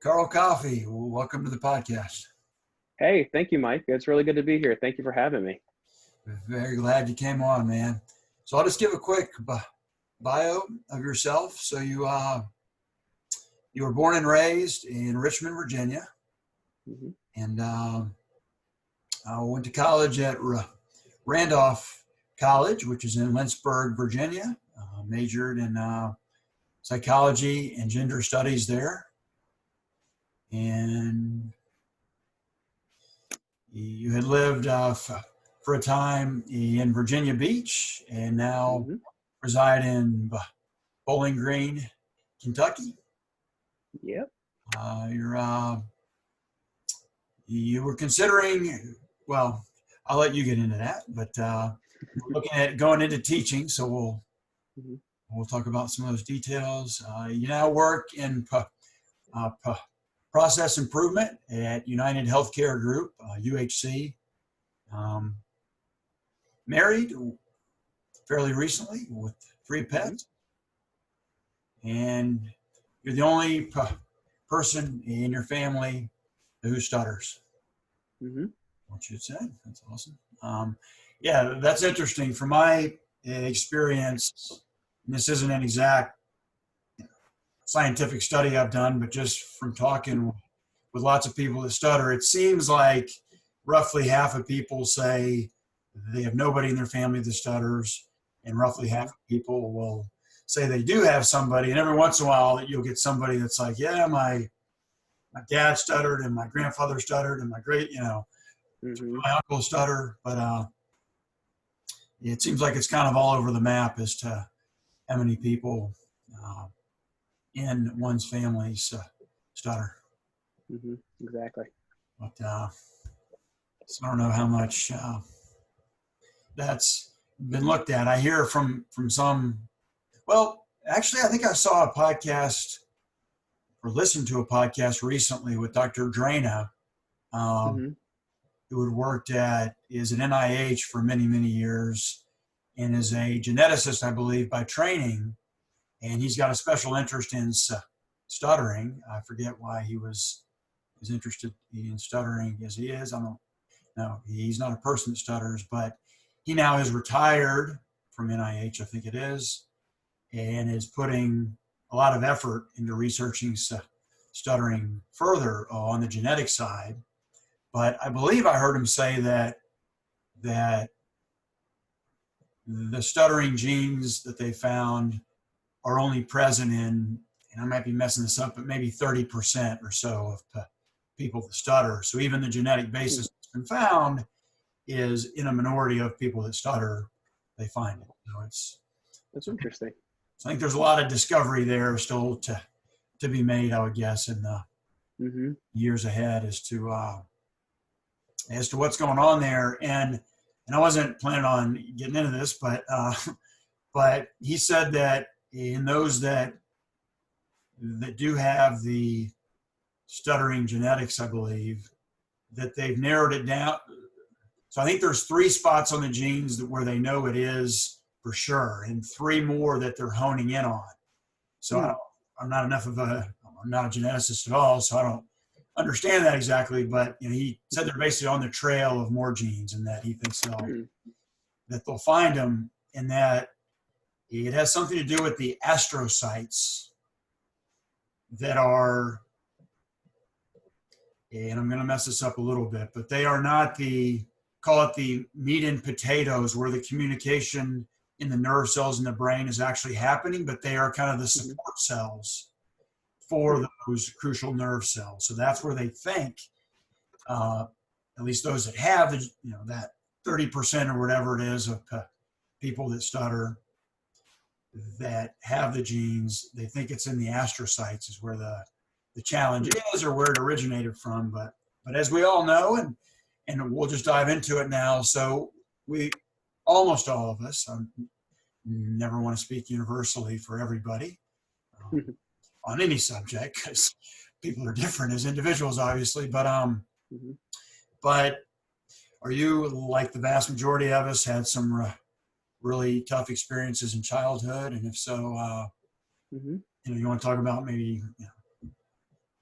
Carl Coffey, welcome to the podcast. Hey, thank you, Mike. It's really good to be here. Thank you for having me. Very glad you came on, man. So I'll just give a quick bio of yourself. So you were born and raised in Richmond, Virginia, and I went to college at Randolph College, which is in Lynchburg, Virginia. Majored in psychology and gender studies there. And you had lived for a time in Virginia Beach and now reside in Bowling Green, Kentucky. Yep. You were considering, well, I'll let you get into that, but we're looking at going into teaching, so we'll talk about some of those details. You now work in process improvement at United Healthcare Group, UHC. Married fairly recently with 3 pets. And you're the only person in your family who stutters. What you said, that's awesome. Yeah, that's interesting. From my experience, and this isn't an exact scientific study I've done, but just from talking with lots of people that stutter, it seems like roughly half of people say they have nobody in their family that stutters, and roughly half of people will say they do have somebody. And every once in a while, you'll get somebody that's like, yeah, my dad stuttered, and my grandfather stuttered, and my my uncle stuttered. But it seems like it's kind of all over the map as to how many people in one's family stutter. Exactly. But so I don't know how much that's been looked at. I hear from some, well, actually, I think I saw a podcast or listened to a podcast recently with Dr. Drayna, who had worked is an NIH for many, many years and is a geneticist, I believe, by training. And he's got a special interest in stuttering. I forget why he was interested in stuttering as he is. I don't know. He's not a person that stutters, but he now is retired from NIH, I think it is, and is putting a lot of effort into researching stuttering further on the genetic side. But I believe I heard him say that the stuttering genes that they found are only present in, and I might be messing this up, but maybe 30% or so of people that stutter. So even the genetic basis that's been found is in a minority of people that stutter, they find it. That's interesting. So I think there's a lot of discovery there still to be made, I would guess, in the years ahead as to what's going on there. And I wasn't planning on getting into this, but he said that in those that do have the stuttering genetics, I believe, that they've narrowed it down. So I think there's 3 spots on the genes where they know it is for sure, and 3 more that they're honing in on. So I'm not I'm not a geneticist at all, so I don't understand that exactly. But he said they're basically on the trail of more genes, and that he thinks that they'll find them, and that it has something to do with the astrocytes that are, and I'm going to mess this up a little bit, but they are not call it the meat and potatoes where the communication in the nerve cells in the brain is actually happening, but they are kind of the support cells for those crucial nerve cells. So that's where they think, at least those that have that 30% or whatever it is of people that stutter that have the genes, they think it's in the astrocytes is where the challenge is, or where it originated from. But as we all know, and we'll just dive into it now. So almost all of us, I never want to speak universally for everybody on any subject, because people are different as individuals, obviously. But are you, like the vast majority of us, had some really tough experiences in childhood? And if so, you want to talk about maybe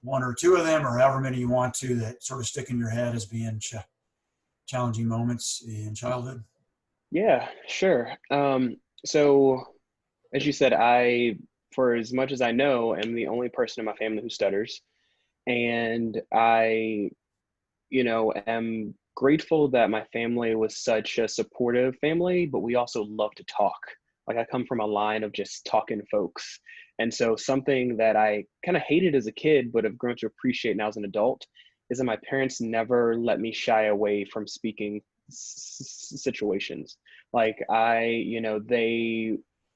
one or two of them, or however many you want to, that sort of stick in your head as being challenging moments in childhood? Yeah, sure. So as you said, for as much as I know, am the only person in my family who stutters. And I, am grateful that my family was such a supportive family, but we also love to talk. Like I come from a line of just talking folks. And so something that I kind of hated as a kid, but have grown to appreciate now as an adult, is that my parents never let me shy away from speaking situations. Like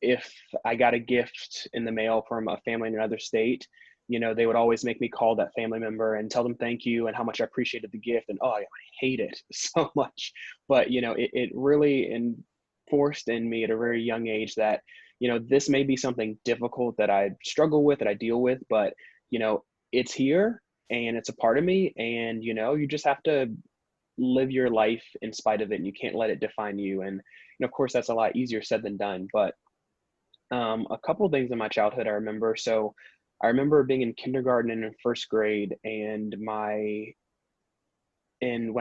if I got a gift in the mail from a family in another state, they would always make me call that family member and tell them thank you and how much I appreciated the gift. And I hate it so much. But, it really enforced in me at a very young age that, this may be something difficult that I struggle with, that I deal with, but, it's here and it's a part of me. And, you just have to live your life in spite of it, and you can't let it define you. And, of course, that's a lot easier said than done. But a couple of things in my childhood I remember. So I remember being in kindergarten and in first grade, and when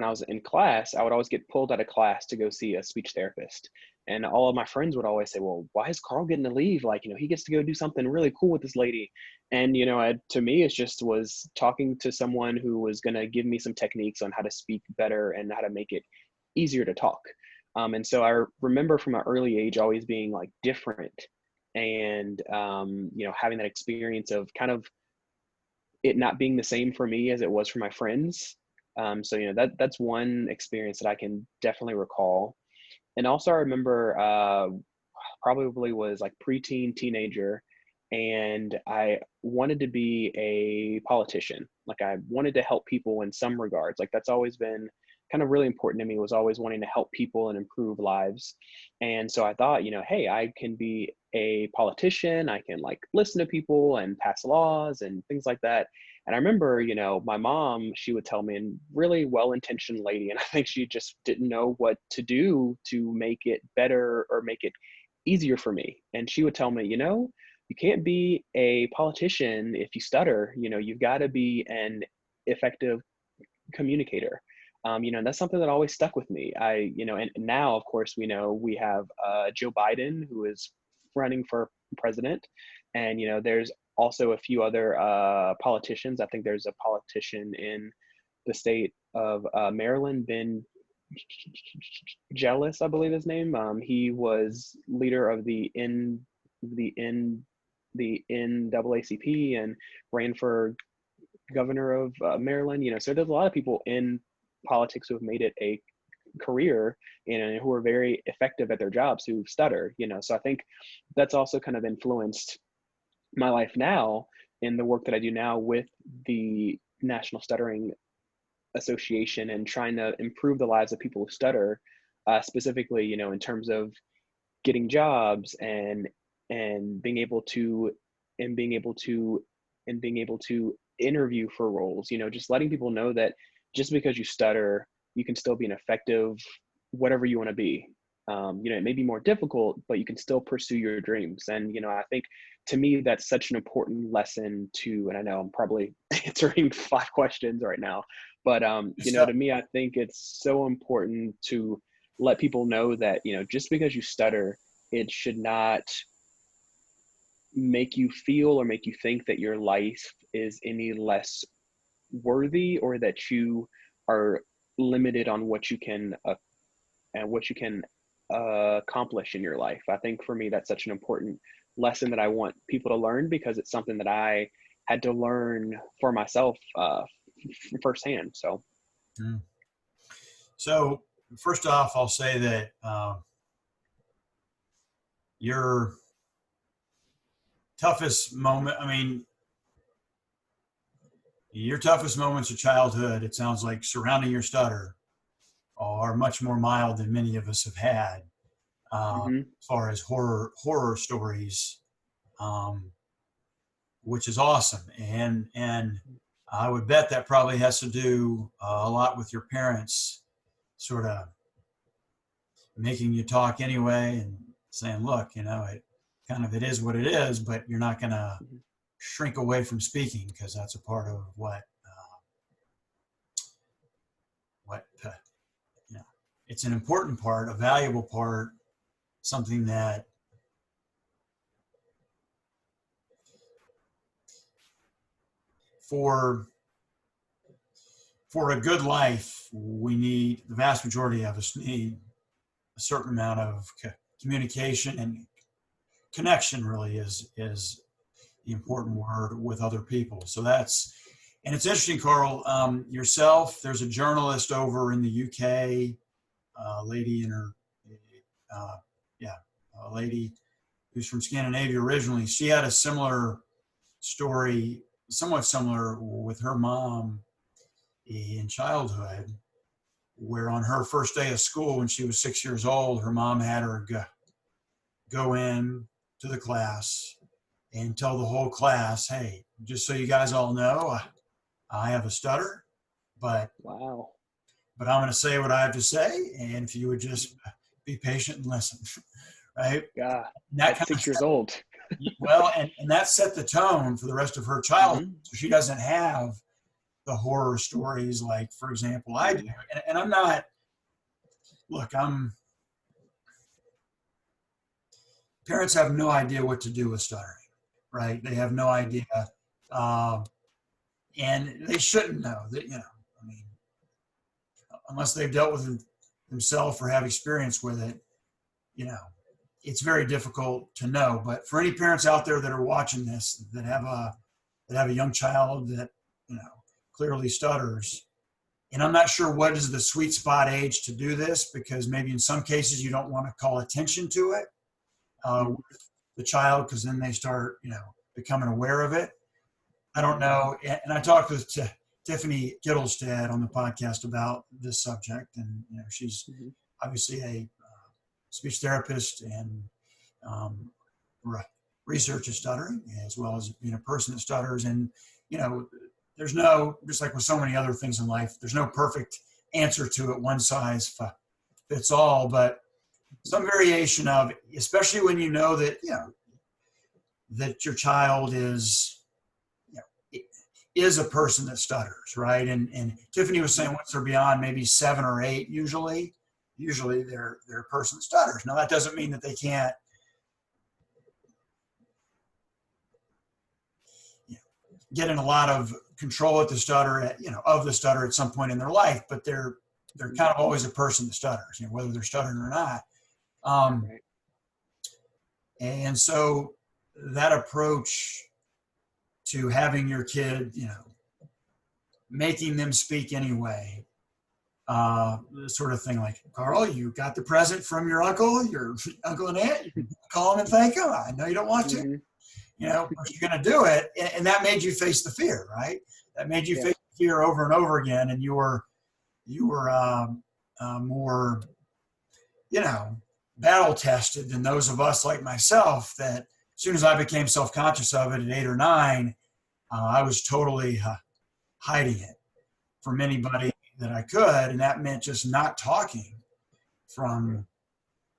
I was in class, I would always get pulled out of class to go see a speech therapist. And all of my friends would always say, well, why is Carl getting to leave? Like, he gets to go do something really cool with this lady. And, to me, it just was talking to someone who was going to give me some techniques on how to speak better and how to make it easier to talk. And so I remember from an early age always being like different, and, having that experience of kind of it not being the same for me as it was for my friends. So that's one experience that I can definitely recall. And also I remember probably was like preteen, teenager, and I wanted to be a politician. Like I wanted to help people in some regards. Like that's always been kind of really important to me, was always wanting to help people and improve lives. And so I thought, hey, I can be a politician. I can like listen to people and pass laws and things like that. And I remember, my mom, she would tell me, and really well-intentioned lady, and I think she just didn't know what to do to make it better or make it easier for me. And she would tell me, you can't be a politician if you stutter. You've got to be an effective communicator. And that's something that always stuck with me. And now, of course, we know we have Joe Biden, who is running for president, and there's also a few other politicians. I think there's a politician in the state of Maryland, Ben Jealous, I believe his name. He was leader of the NAACP and ran for governor of Maryland. So there's a lot of people in politics who have made it a career and who are very effective at their jobs who stutter. So I think that's also kind of influenced my life now in the work that I do now with the National Stuttering Association and trying to improve the lives of people who stutter, specifically, in terms of getting jobs and being able to interview for roles. Just letting people know that just because you stutter, you can still be an effective whatever you want to be. It may be more difficult, but you can still pursue your dreams. And I think to me that's such an important lesson to. And I know I'm probably answering 5 questions right now, but to me, I think it's so important to let people know that just because you stutter, it should not make you feel or make you think that your life is any less worthy, or that you are limited on what you can accomplish in your life. I think for me, that's such an important lesson that I want people to learn, because it's something that I had to learn for myself firsthand. So. Mm. So first off, I'll say that your toughest moment, your toughest moments of childhood, it sounds like, surrounding your stutter, are much more mild than many of us have had, Mm-hmm. as far as horror stories, um, which is awesome. And I would bet that probably has to do a lot with your parents sort of making you talk anyway and saying, look, it is what it is, but you're not going to shrink away from speaking, because that's a part of what you know, it's an important part, a valuable part, something that for a good life, we need, the vast majority of us need a certain amount of communication, and connection really is the important word with other people. So that's, and it's interesting, Carl, yourself, there's a journalist over in the UK, lady in her, a lady who's from Scandinavia originally. She had a similar story, somewhat similar, with her mom in childhood, where on her first day of school when she was 6 years old, her mom had her go in to the class and tell the whole class, hey, just so you guys all know, I have a stutter, but Wow. I'm going to say what I have to say, and if you would just be patient and listen, right? Yeah. That At 6 years old. well, and that set the tone for the rest of her childhood. So she doesn't have the horror stories like, for example, I do. And I'm not, look, parents have no idea what to do with stuttering, right? They have no idea. And they shouldn't know that, I mean, unless they've dealt with it themselves or have experience with it, it's very difficult to know. But for any parents out there that are watching this, that have a young child that, clearly stutters, and I'm not sure what is the sweet spot age to do this, because maybe in some cases you don't want to call attention to it with the child, because then they start, becoming aware of it. I don't know. And I talked with Tiffany Gittlestead on the podcast about this subject, and she's obviously a speech therapist and researches stuttering, as well as being a person that stutters. And there's no, just like with so many other things in life, there's no perfect answer to it, one size fits all, but some variation of, especially when you know that that your child is a person that stutters, right? And Tiffany was saying once they're beyond maybe 7 or 8, usually they're a person that stutters. Now that doesn't mean that they can't get in a lot of control at the stutter of the stutter at some point in their life, but they're kind of always a person that stutters, whether they're stuttering or not. Right. And so that approach to having your kid, making them speak anyway, sort of thing like, Carl, you got the present from your uncle and aunt, you can call them and thank them. I know you don't want to, but you're going to do it. And that made you face the fear, right? That made you face the fear over and over again. And you were more, battle tested than those of us like myself, that as soon as I became self-conscious of it at 8 or 9, I was totally hiding it from anybody that I could. And that meant just not talking from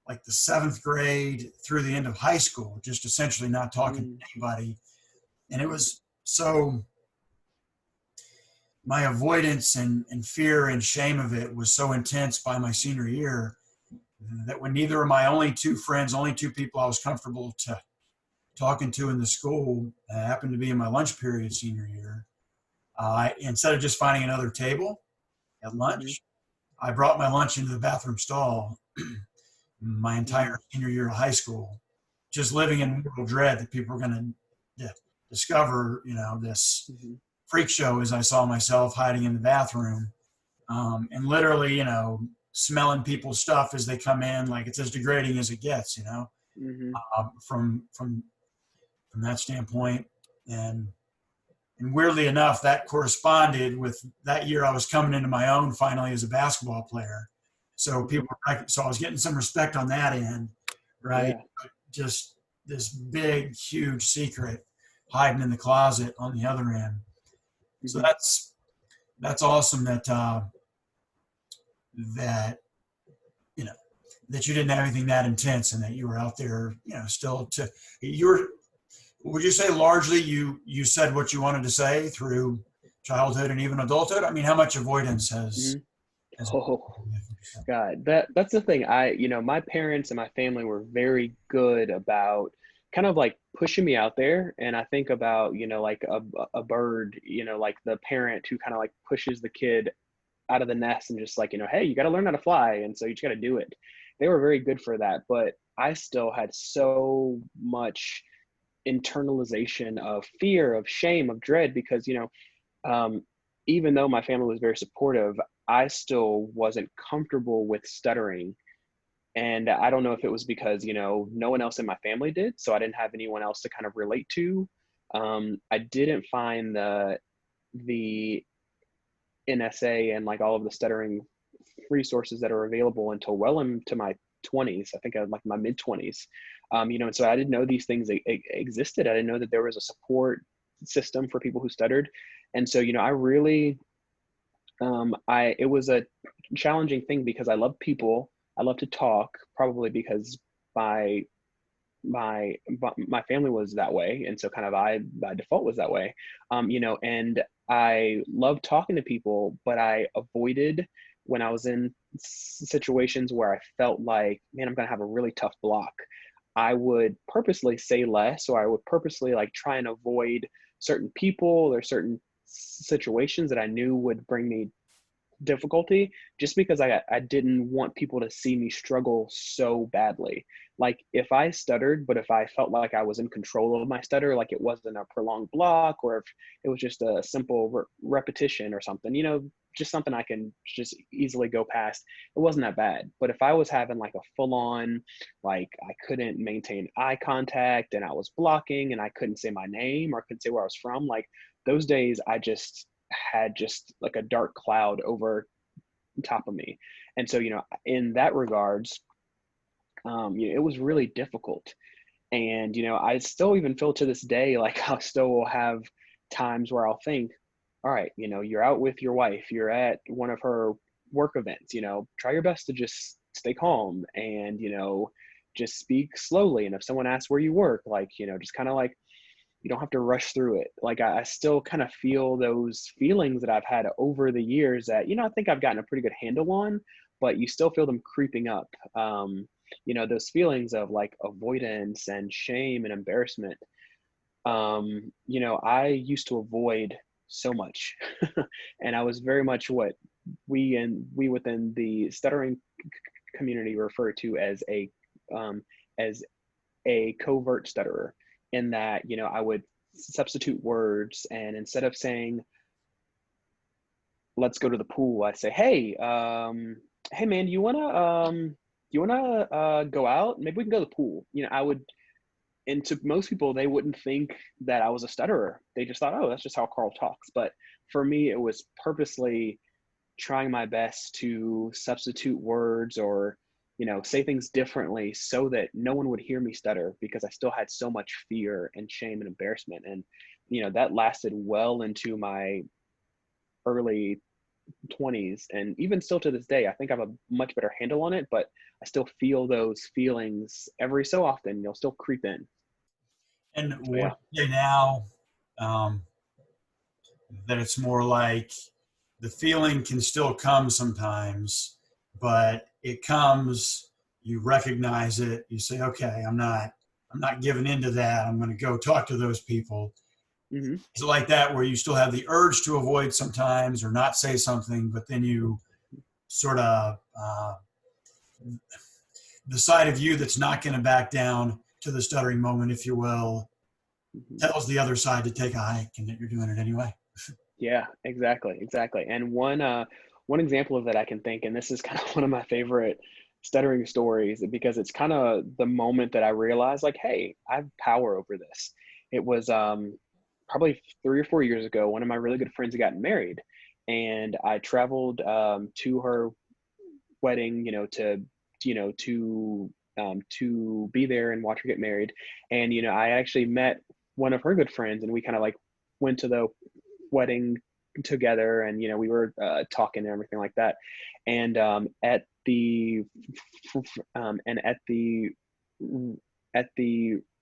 like the 7th grade through the end of high school, just essentially not talking to anybody. And it was so, my avoidance and fear and shame of it was so intense by my senior year that when neither of my only 2 friends, only 2 people I was comfortable to talking to in the school happened to be in my lunch period senior year, instead of just finding another table at lunch, I brought my lunch into the bathroom stall my entire senior year of high school, just living in mortal dread that people were going to discover, this freak show as I saw myself hiding in the bathroom, and literally, smelling people's stuff as they come in, like it's as degrading as it gets, from that standpoint. And weirdly enough, that corresponded with that year I was coming into my own finally as a basketball player. So so I was getting some respect on that end, right? Yeah. Just this big, huge secret hiding in the closet on the other end. So that's awesome that that you didn't have anything that intense, and that you were out there, still you were Would you say largely you said what you wanted to say through childhood and even adulthood? I mean, how much avoidance Hmm. has Oh God, that's the thing. My parents and my family were very good about kind of like pushing me out there. And I think about, like a bird, like the parent who kind of like pushes the kid out of the nest and just like, hey, you got to learn how to fly. And so you just got to do it. They were very good for that. But I still had so much internalization of fear, of shame, of dread, because, um, even though my family was very supportive, I still wasn't comfortable with stuttering. And I don't know if it was because, no one else in my family did. So I didn't have anyone else to kind of relate to. I didn't find the NSA and like all of the stuttering resources that are available until well into my 20s. I think I was like my mid 20s. And so I didn't know these things existed. I didn't know that there was a support system for people who stuttered. And so, I really, it was a challenging thing because I love people. I love to talk, probably because my my family was that way, and so kind of I by default was that way. And I love talking to people, but I avoided when I was in situations where I felt like, man, I'm gonna have a really tough block. I would purposely say less, or I would purposely like try and avoid certain people or certain situations that I knew would bring me difficulty, just because I didn't want people to see me struggle so badly. Like if I stuttered, but if I felt like I was in control of my stutter, like it wasn't a prolonged block, or if it was just a simple repetition or something, just something I can just easily go past, it wasn't that bad. But if I was having like a full on, like I couldn't maintain eye contact and I was blocking and I couldn't say my name or couldn't say where I was from, like those days I just had just like a dark cloud over top of me. And so, in that regards, it was really difficult. And, I still even feel to this day, like I still will have times where I'll think, all right, you're out with your wife, you're at one of her work events, try your best to just stay calm and, just speak slowly. And if someone asks where you work, like, just kind of like, you don't have to rush through it. Like I still kind of feel those feelings that I've had over the years that, I think I've gotten a pretty good handle on, but you still feel them creeping up. Those feelings of like avoidance and shame and embarrassment. I used to avoid so much and I was very much what we within the stuttering community refer to um, as a covert stutterer, in that I would substitute words, and instead of saying let's go to the pool, I say, hey man, you wanna go out, maybe we can go to the pool. I would, and to most people they wouldn't think that I was a stutterer. They just thought, oh, that's just how Carl talks. But for me it was purposely trying my best to substitute words or say things differently so that no one would hear me stutter, because I still had so much fear and shame and embarrassment. And that lasted well into my early 20s, and even still to this day I think I have a much better handle on it, but I still feel those feelings every so often. They'll still creep in. And So would yeah. you say now um, that it's more like the feeling can still come sometimes, but it comes, you recognize it, you say, okay, I'm not giving into that. I'm going to go talk to those people. Hmm. Is it like that where you still have the urge to avoid sometimes or not say something, but then you sort of the side of you that's not going to back down to the stuttering moment, if you will, Hmm. tells the other side to take a hike and that you're doing it anyway? Yeah, exactly. And one example of that I can think, and this is kind of one of my favorite stuttering stories, because it's kind of the moment that I realized, like, hey, I have power over this. It was probably 3 or 4 years ago. One of my really good friends had gotten married, and I traveled to her wedding, to be there and watch her get married. And I actually met one of her good friends, and we kind of like went to the wedding together, and we were talking and everything like that. And at the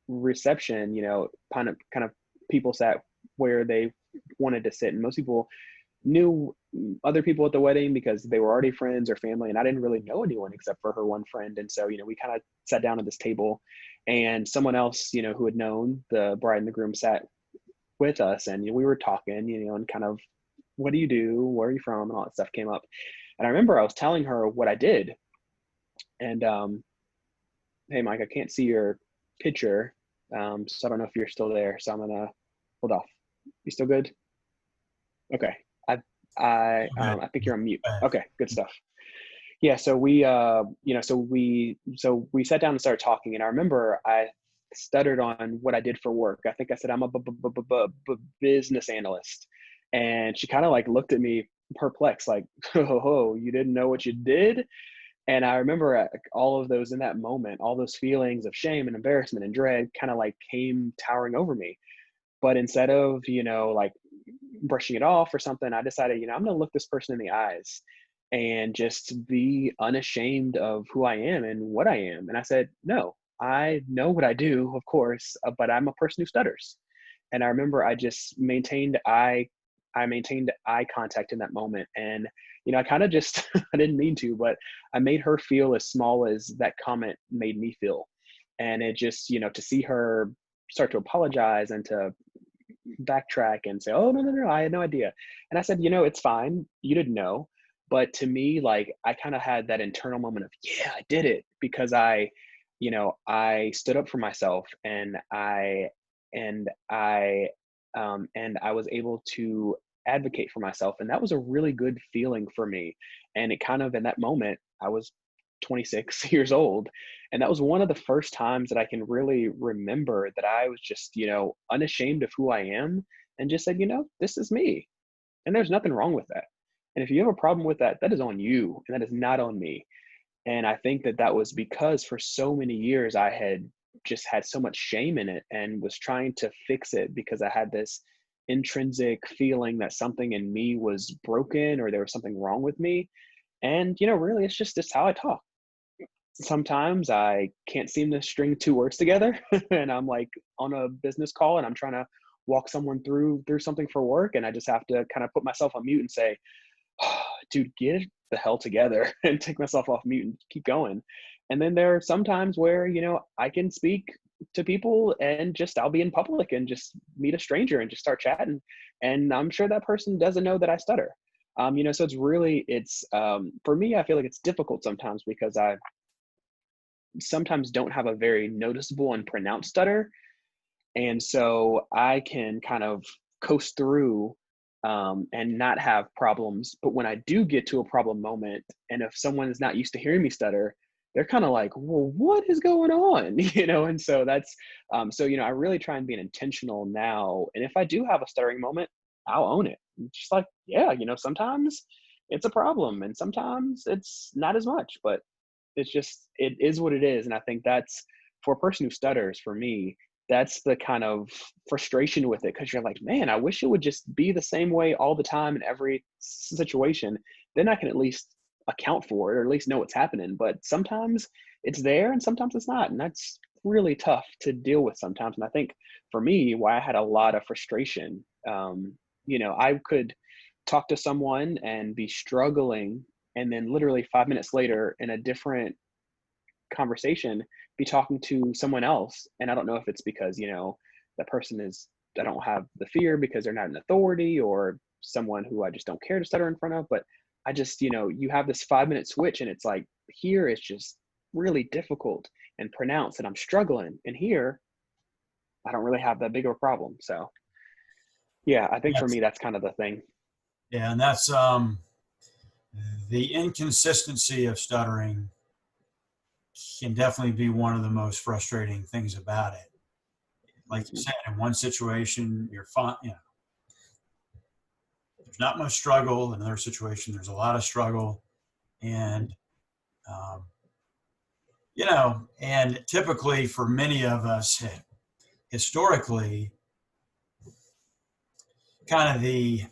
reception, kind of people sat where they wanted to sit. And most people knew other people at the wedding because they were already friends or family. And I didn't really know anyone except for her one friend. And so, we kind of sat down at this table, and someone else, who had known the bride and the groom sat with us. And we were talking, and kind of, what do you do? Where are you from? And all that stuff came up. And I remember I was telling her what I did. And hey, Mike, I can't see your picture. So I don't know if you're still there. So I'm going to hold off. You still good? Okay. I think you're on mute. Okay, good stuff. Yeah. So we sat down and started talking. And I remember I stuttered on what I did for work. I think I said, I'm a business analyst. And she kind of like looked at me perplexed, like, oh, you didn't know what you did? And I remember all of those in that moment, all those feelings of shame and embarrassment and dread kind of like came towering over me. But instead of, like brushing it off or something, I decided, I'm going to look this person in the eyes and just be unashamed of who I am and what I am. And I said, no, I know what I do, of course, but I'm a person who stutters. And I remember I just maintained eye contact in that moment. And, I kind of just, I didn't mean to, but I made her feel as small as that comment made me feel. And it just, to see her start to apologize and to backtrack and say, oh, no, I had no idea. And I said, it's fine. You didn't know. But to me, like, I kind of had that internal moment of, yeah, I did it, because I stood up for myself, and I was able to advocate for myself. And that was a really good feeling for me. And it kind of, in that moment, I was 26 years old. And that was one of the first times that I can really remember that I was just, unashamed of who I am, and just said, this is me. And there's nothing wrong with that. And if you have a problem with that, that is on you, and that is not on me. And I think that that was because for so many years I had just had so much shame in it, and was trying to fix it because I had this intrinsic feeling that something in me was broken, or there was something wrong with me. And, really, it's just how I talk. Sometimes I can't seem to string two words together and I'm like on a business call and I'm trying to walk someone through something for work, and I just have to kind of put myself on mute and say, oh, dude, get the hell together, and take myself off mute and keep going. And then there are some times where, I can speak to people and just, I'll be in public and just meet a stranger and just start chatting. And I'm sure that person doesn't know that I stutter. So for me, I feel like it's difficult sometimes because I sometimes don't have a very noticeable and pronounced stutter. And so I can kind of coast through and not have problems. But when I do get to a problem moment, and if someone is not used to hearing me stutter, they're kind of like, well, what is going on? And so that's, I really try and be intentional now. And if I do have a stuttering moment, I'll own it. Just like, yeah, sometimes it's a problem and sometimes it's not as much, but it is what it is. And I think that's, for a person who stutters, for me, that's the kind of frustration with it. Cause you're like, man, I wish it would just be the same way all the time in every situation. Then I can at least account for it, or at least know what's happening. But sometimes it's there and sometimes it's not. And that's really tough to deal with sometimes. And I think for me, why I had a lot of frustration, I could talk to someone and be struggling, and then literally 5 minutes later in a different conversation be talking to someone else. And I don't know if it's because, that person I don't have the fear because they're not an authority, or someone who I just don't care to stutter in front of, but I just, you have this 5-minute switch, and it's like, here it's just really difficult and pronounced and I'm struggling, and here I don't really have that big of a problem. So yeah, I think for me, that's kind of the thing. Yeah, and that's the inconsistency of stuttering can definitely be one of the most frustrating things about it. Like you said, in one situation, you're fine, there's not much struggle. In another situation, there's a lot of struggle. And, and typically for many of us, historically, kind of the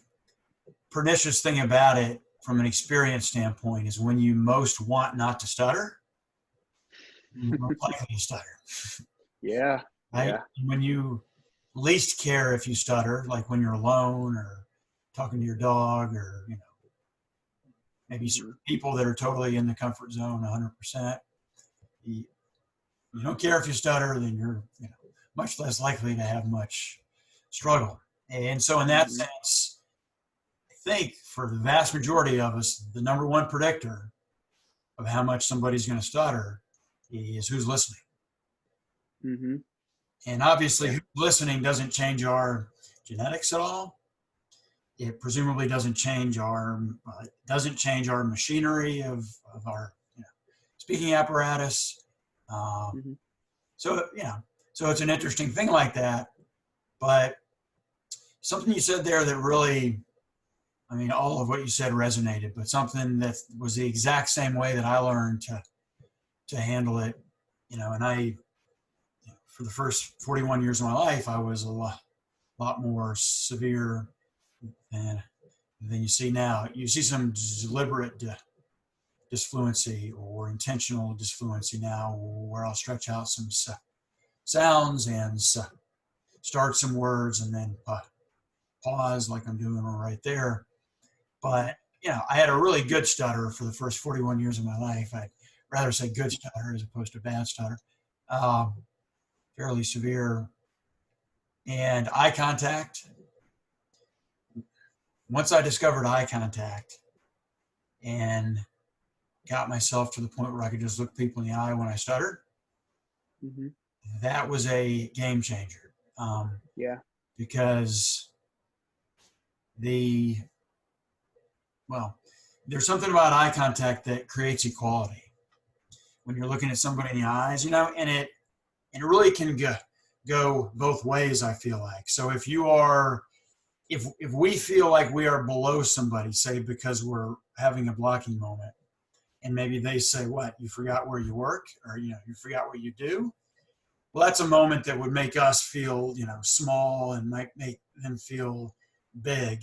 pernicious thing about it from an experience standpoint is when you most want not to stutter, you're most likely to stutter. Yeah. Yeah. When you least care if you stutter, like when you're alone or talking to your dog, or maybe certain people that are totally in the comfort zone 100%. You, you don't care if you stutter, then you're much less likely to have much struggle. And so in that sense, I think for the vast majority of us, the number one predictor of how much somebody's going to stutter is who's listening. Mm-hmm. And obviously, who's listening doesn't change our genetics at all. It presumably doesn't change our machinery of our speaking apparatus. So so it's an interesting thing like that. But something you said there that really, all of what you said resonated, but something that was the exact same way that I learned to handle it. And I, for the first 41 years of my life, I was a lot more severe than you see now. You see some deliberate disfluency or intentional disfluency now, where I'll stretch out some sounds and start some words and then pause, like I'm doing right there. But I had a really good stutter for the first 41 years of my life. I'd rather say good stutter as opposed to bad stutter. Fairly severe. And eye contact. Once I discovered eye contact and got myself to the point where I could just look people in the eye when I stuttered, that was a game changer. Because there's something about eye contact that creates equality. When you're looking at somebody in the eyes, and it really can go both ways, I feel like. So if we feel like we are below somebody, say because we're having a blocking moment, and maybe they say, what, you forgot where you work, or you forgot what you do, well, that's a moment that would make us feel small and might make them feel big.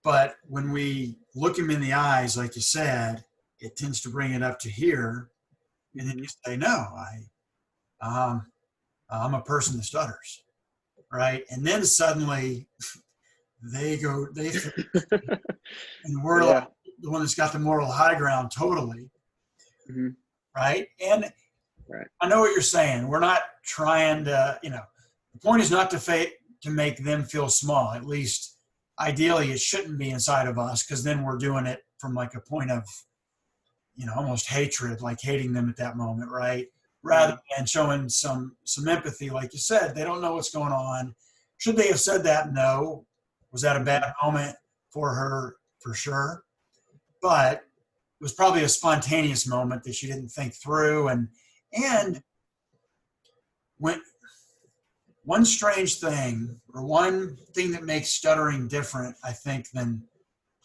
But when we look them in the eyes, like you said, it tends to bring it up to here, and then you say, no, I'm a person that stutters, right? And then suddenly they and we're like the one that's got the moral high ground totally, right? And I know what you're saying. We're not trying to, the point is not to make them feel small. At least ideally it shouldn't be inside of us, because then we're doing it from like a point of, almost hatred, like hating them at that moment, right? Rather than showing some empathy, like you said. They don't know what's going on. Should they have said that? No. Was that a bad moment for her? For sure. But it was probably a spontaneous moment that she didn't think through. And when one strange thing, or one thing that makes stuttering different, I think, than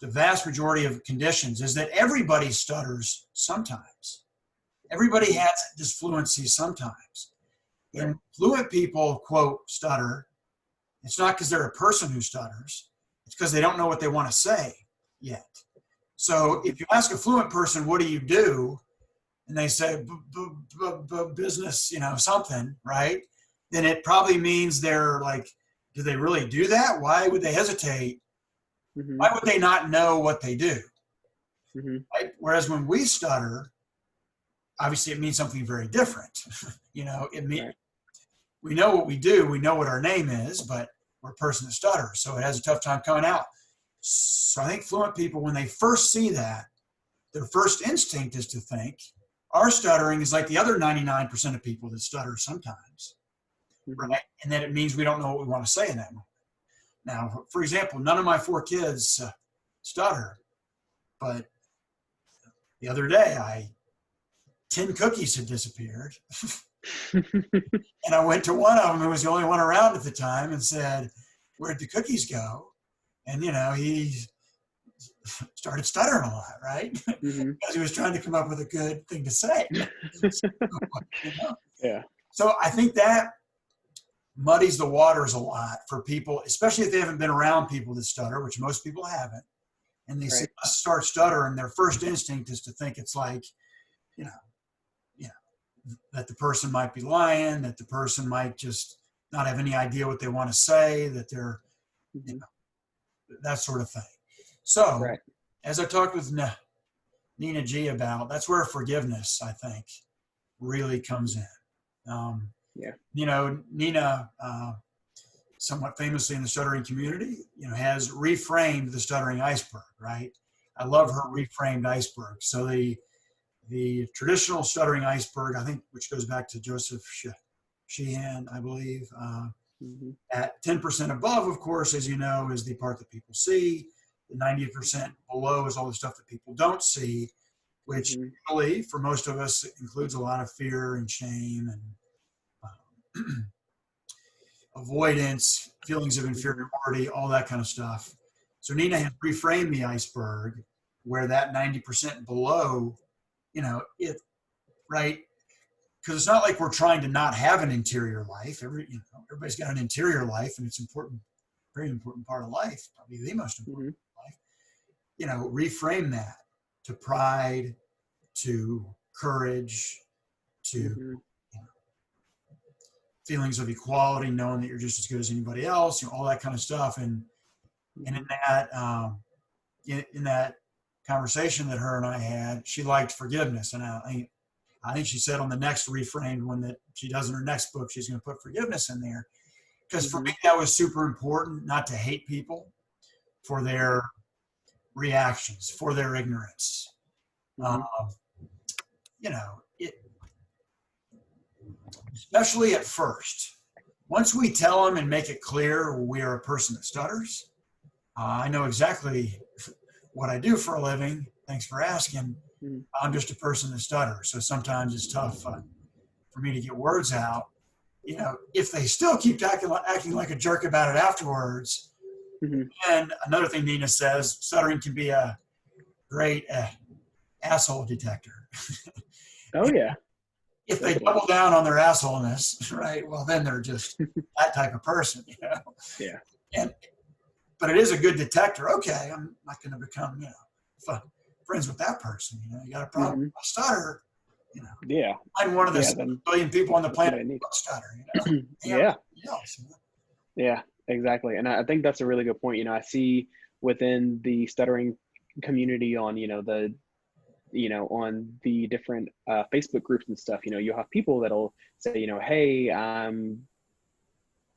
the vast majority of conditions, is that everybody stutters sometimes. Everybody has disfluency sometimes. And fluent people, quote, stutter. It's not because they're a person who stutters. It's because they don't know what they want to say yet. So if you ask a fluent person, what do you do? And they say, business, something, right? Then it probably means they're like, do they really do that? Why would they hesitate? Why would they not know what they do? Right? Whereas when we stutter, obviously it means something very different. We know what we do. We know what our name is, but we're a person that stutters. So it has a tough time coming out. So I think fluent people, when they first see that, their first instinct is to think our stuttering is like the other 99% of people that stutter sometimes, right? And that it means we don't know what we want to say in that moment. Now, for example, none of my 4 kids stutter, but the other day, 10 cookies had disappeared. And I went to one of them, who was the only one around at the time, and said, where'd the cookies go? And, he started stuttering a lot, right? Because he was trying to come up with a good thing to say. So I think that muddies the waters a lot for people, especially if they haven't been around people that stutter, which most people haven't. And they see us start stuttering, their first instinct is to think it's like, that the person might be lying, that the person might just not have any idea what they want to say, that they're, you Mhm. know, that sort of thing. So, Right. as I talked with Nina G about, that's where forgiveness, I think, really comes Mhm. in. Yeah. You know, Nina, somewhat famously in the stuttering community, you know, has reframed the stuttering iceberg, right? I love her Mhm. reframed iceberg. So the traditional stuttering iceberg, I think, which goes back to Joseph Sheehan, I believe, Mhm. at 10% above, of course, as you know, is the part that people see. The 90% below is all the stuff that people don't see, which Mhm. usually, for most of us, includes a lot of fear and shame and avoidance, feelings of Mhm. inferiority, all that kind of stuff. So Nina Yeah. has reframed the iceberg where that 90% below, you know, it, right? Because it's not like we're trying to not have an interior life. Everybody's got an interior life, and it's important, very important part of life, probably the most important Mhm. part of life. You know, reframe that to pride, to courage, to, you Mhm. know, feelings of equality, knowing that you're just as good as anybody else, you know, all that kind of stuff. And in Mhm. that in that conversation that her and I had, she liked forgiveness, and I think she said on the next reframed one that she does in her next book, she's going to put forgiveness in there. Because for me, Mhm. that was super important, not to hate people for Yeah. their reactions, for their ignorance. Um, Mhm. you know, especially at first. Once we tell them and make it clear we are a person that stutters, I know exactly what I do for a living. Thanks for asking. Mhm. I'm just a person that stutters. So sometimes it's tough for me to get words out. You know, if they still keep acting like a jerk about it afterwards, Mhm. and another thing Nina says, stuttering can be a great asshole detector. Oh yeah, If they definitely. double down on their assholeness, right, well, then they're just that type of person, you know. Yeah. And but it is a good detector. Okay, I'm not going to become, you know, friends with that person. You know, you got a problem Mhm. with a stutter, you know. Yeah. I'm one of the Yeah. 6 Then billion people on the that's what planet I need. who stutter, you know. Damn Yeah. everybody else. You know? Yeah. Exactly. And I think that's a really good point. I see within the stuttering community on, on the different Facebook groups and stuff, you'll have people that'll say, hey, I'm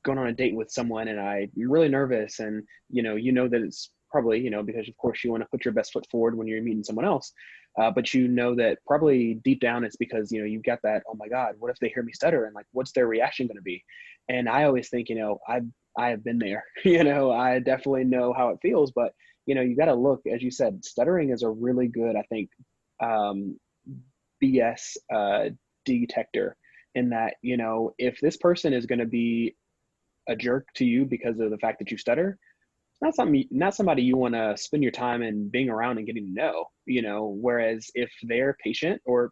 going on a date with someone and I'm really nervous. And, that it's probably, because of course you want to put your best foot forward when you're meeting someone else. But that probably deep down it's because, you've got that, oh my God, what if they hear me stutter? And like, what's their reaction going to be? And I always think, I have been there, I definitely know how it feels, but, you got to look, as you said, stuttering is a really good, I think, um, BS detector in that, if this person is going to be a jerk to you because of the fact that you stutter, it's not somebody you want to spend your time in being around and getting to know, whereas if they're patient or,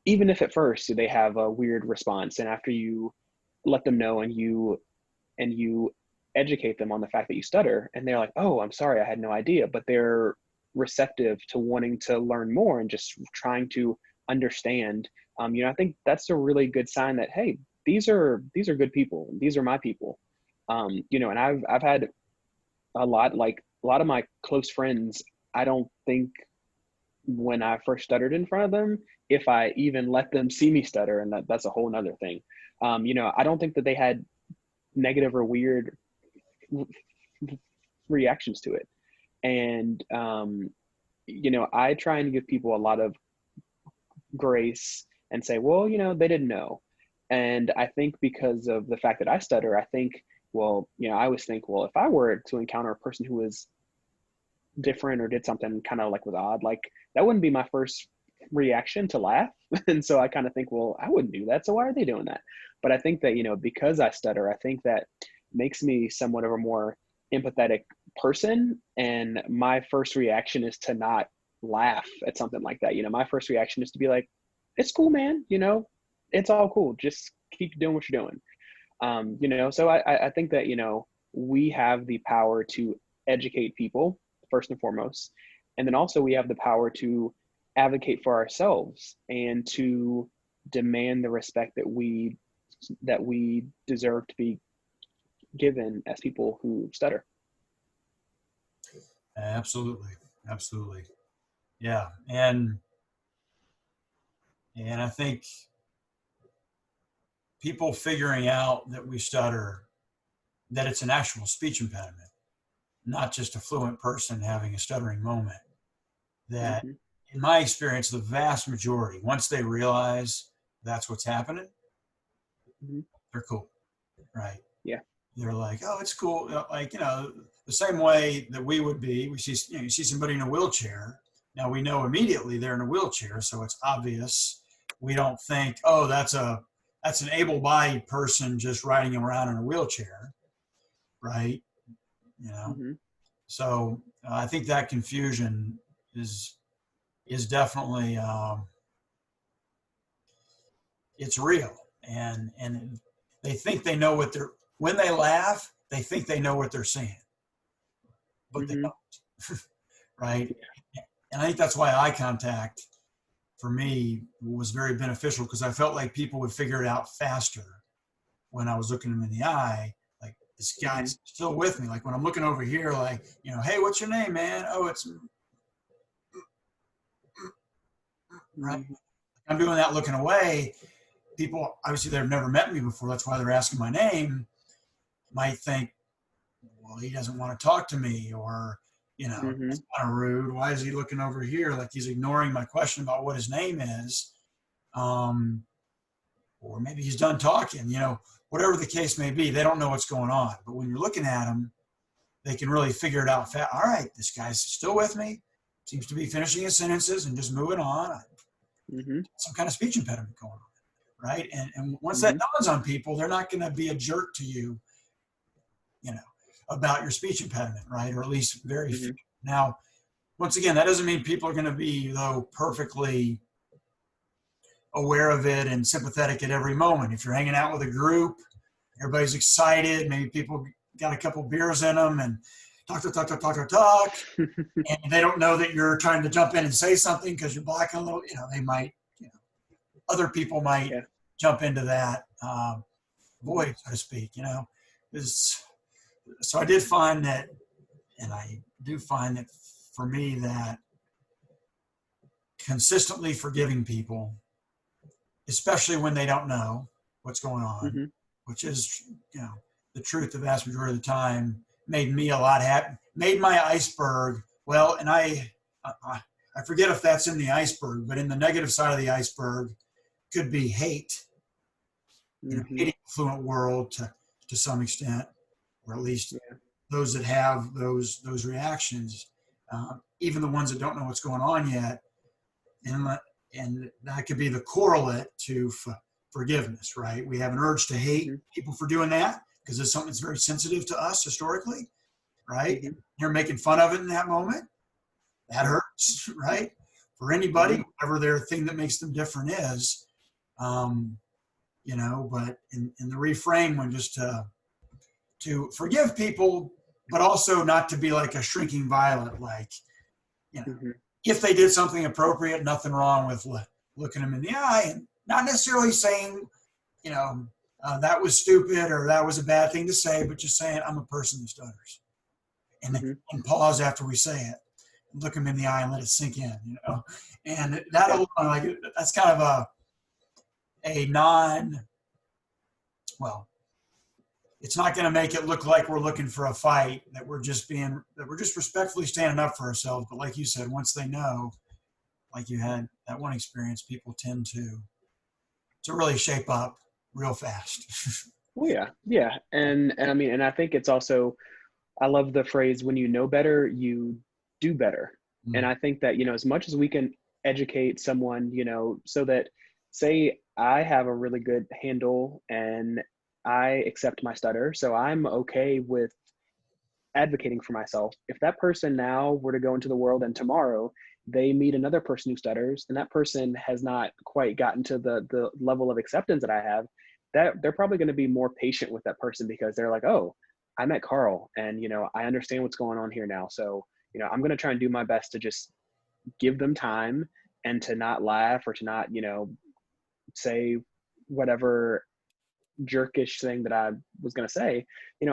even if at first they have a weird response and after you let them know and you educate them on the fact that you stutter and they're like, oh, I'm sorry, I had no idea, but they're receptive to wanting to learn more and just trying to understand. I think that's a really good sign that, hey, these are good people, these are my people. And I've had a lot of my close friends, I don't think when I first stuttered in front of them, if I even let them see me stutter, and that's a whole nother thing. I don't think that they had negative or weird reactions to it. And, I try and give people a lot of grace and say, well, they didn't know. And I think because of the fact that I stutter, I think, well, I always think, well, if I were to encounter a person who was different or did something kind of like was odd, like that wouldn't be my first reaction to laugh. And so I kind of think, well, I wouldn't do that. So why are they doing that? But I think that, because I stutter, I think that makes me somewhat of a more empathetic person. And my first reaction is to not laugh at something like that. My first reaction is to be like, it's cool, man. It's all cool. Just keep doing what you're doing. So I think that, we have the power to educate people first and foremost. And then also we have the power to advocate for ourselves and to demand the respect that we deserve to be given as people who stutter. Absolutely. Absolutely. Yeah. And I think people figuring out that we stutter, that it's an actual speech impediment, not just a fluent person having a stuttering moment, that Mm-hmm. in my experience, the vast majority, once they realize that's what's happening, Mm-hmm. they're cool, right? Yeah. They're like, oh, it's cool. Like, the same way that we would be, we see, you see somebody in a wheelchair. Now we know immediately they're in a wheelchair, so it's obvious. We don't think, oh, that's an able-bodied person just riding around in a wheelchair, right? You know, Mm-hmm. so I think that confusion is definitely it's real, and they think they know what they're when they laugh, they think they know what they're saying, but they Mm-hmm. don't, right? And I think that's why eye contact for me was very beneficial, because I felt like people would figure it out faster when I was looking them in the eye. Like, this Mm-hmm. guy's still with me. Like when I'm looking over here, like, hey, what's your name, man? Oh, it's right. Mm-hmm. I'm doing that looking away. People, obviously, they've never met me before. That's why they're asking my name. Might think, well, he doesn't want to talk to me, or, Mm-hmm. that's kind of rude. Why is he looking over here? Like he's ignoring my question about what his name is. Um, or maybe he's done talking, whatever the case may be. They don't know what's going on. But when you're looking at them, they can really figure it out fast. All right, this guy's still with me. Seems to be finishing his sentences and just moving on. Mm-hmm. Some kind of speech impediment going on, right? And once that Mm-hmm. dawns on people, they're not going to be a jerk to you, you know, about your speech impediment, right? Or at least very few. Mm-hmm. Now, once again, that doesn't mean people are going to be, though, perfectly aware of it and sympathetic at every moment. If you're hanging out with a group, everybody's excited, maybe people got a couple beers in them and talk, talk, talk, talk, talk, talk, talk, and they don't know that you're trying to jump in and say something because you're blocking a little, they might, other people might Yeah. jump into that Mm-hmm. void, so to speak, so I did find that, and I do find that for me, that consistently forgiving people, especially when they don't know what's going on, Mm-hmm. which is, the truth the vast majority of the time, made me a lot happy, made my iceberg, well, and I forget if that's in the iceberg, but in the negative side of the iceberg could be hate, Mm-hmm. hating the fluent world to some extent, or at least Yeah. those that have those reactions, even the ones that don't know what's going on yet, and that could be the correlate to forgiveness, right? We have an urge to hate Mm-hmm. people for doing that because it's something that's very sensitive to us historically, right? Mm-hmm. You're making fun of it in that moment. That Yeah. hurts, right? For Mm-hmm. anybody, whatever their thing that makes them different is, um, but in the reframe, when just to forgive people, but also not to be like a shrinking violet, like, you know, Mm-hmm. if they did something appropriate, nothing wrong with looking them in the eye and not necessarily saying, that was stupid or that was a bad thing to say, but just saying, I'm a person who stutters. Mm-hmm. And pause after we say it, look them in the eye and let it sink in. And that Yeah. alone, like, that's kind of a non, well, it's not going to make it look like we're looking for a fight, that we're just respectfully standing up for ourselves. But like you said, once they know, like you had that one experience, people tend to really shape up real fast. Well, yeah. Yeah. And I mean, and I think it's also, I love the phrase, when you know better, you do better. And Mm. I think that, as much as we can educate someone, so that, say I have a really good handle and I accept my stutter, so I'm okay with advocating for myself. If that person now were to go into the world and tomorrow they meet another person who stutters and that person has not quite gotten to the level of acceptance that I have, that they're probably going to be more patient with that person because they're like, oh, I met Carl and I understand what's going on here now. So, I'm going to try and do my best to just give them time and to not laugh or to not, say whatever jerkish thing that I was going to say,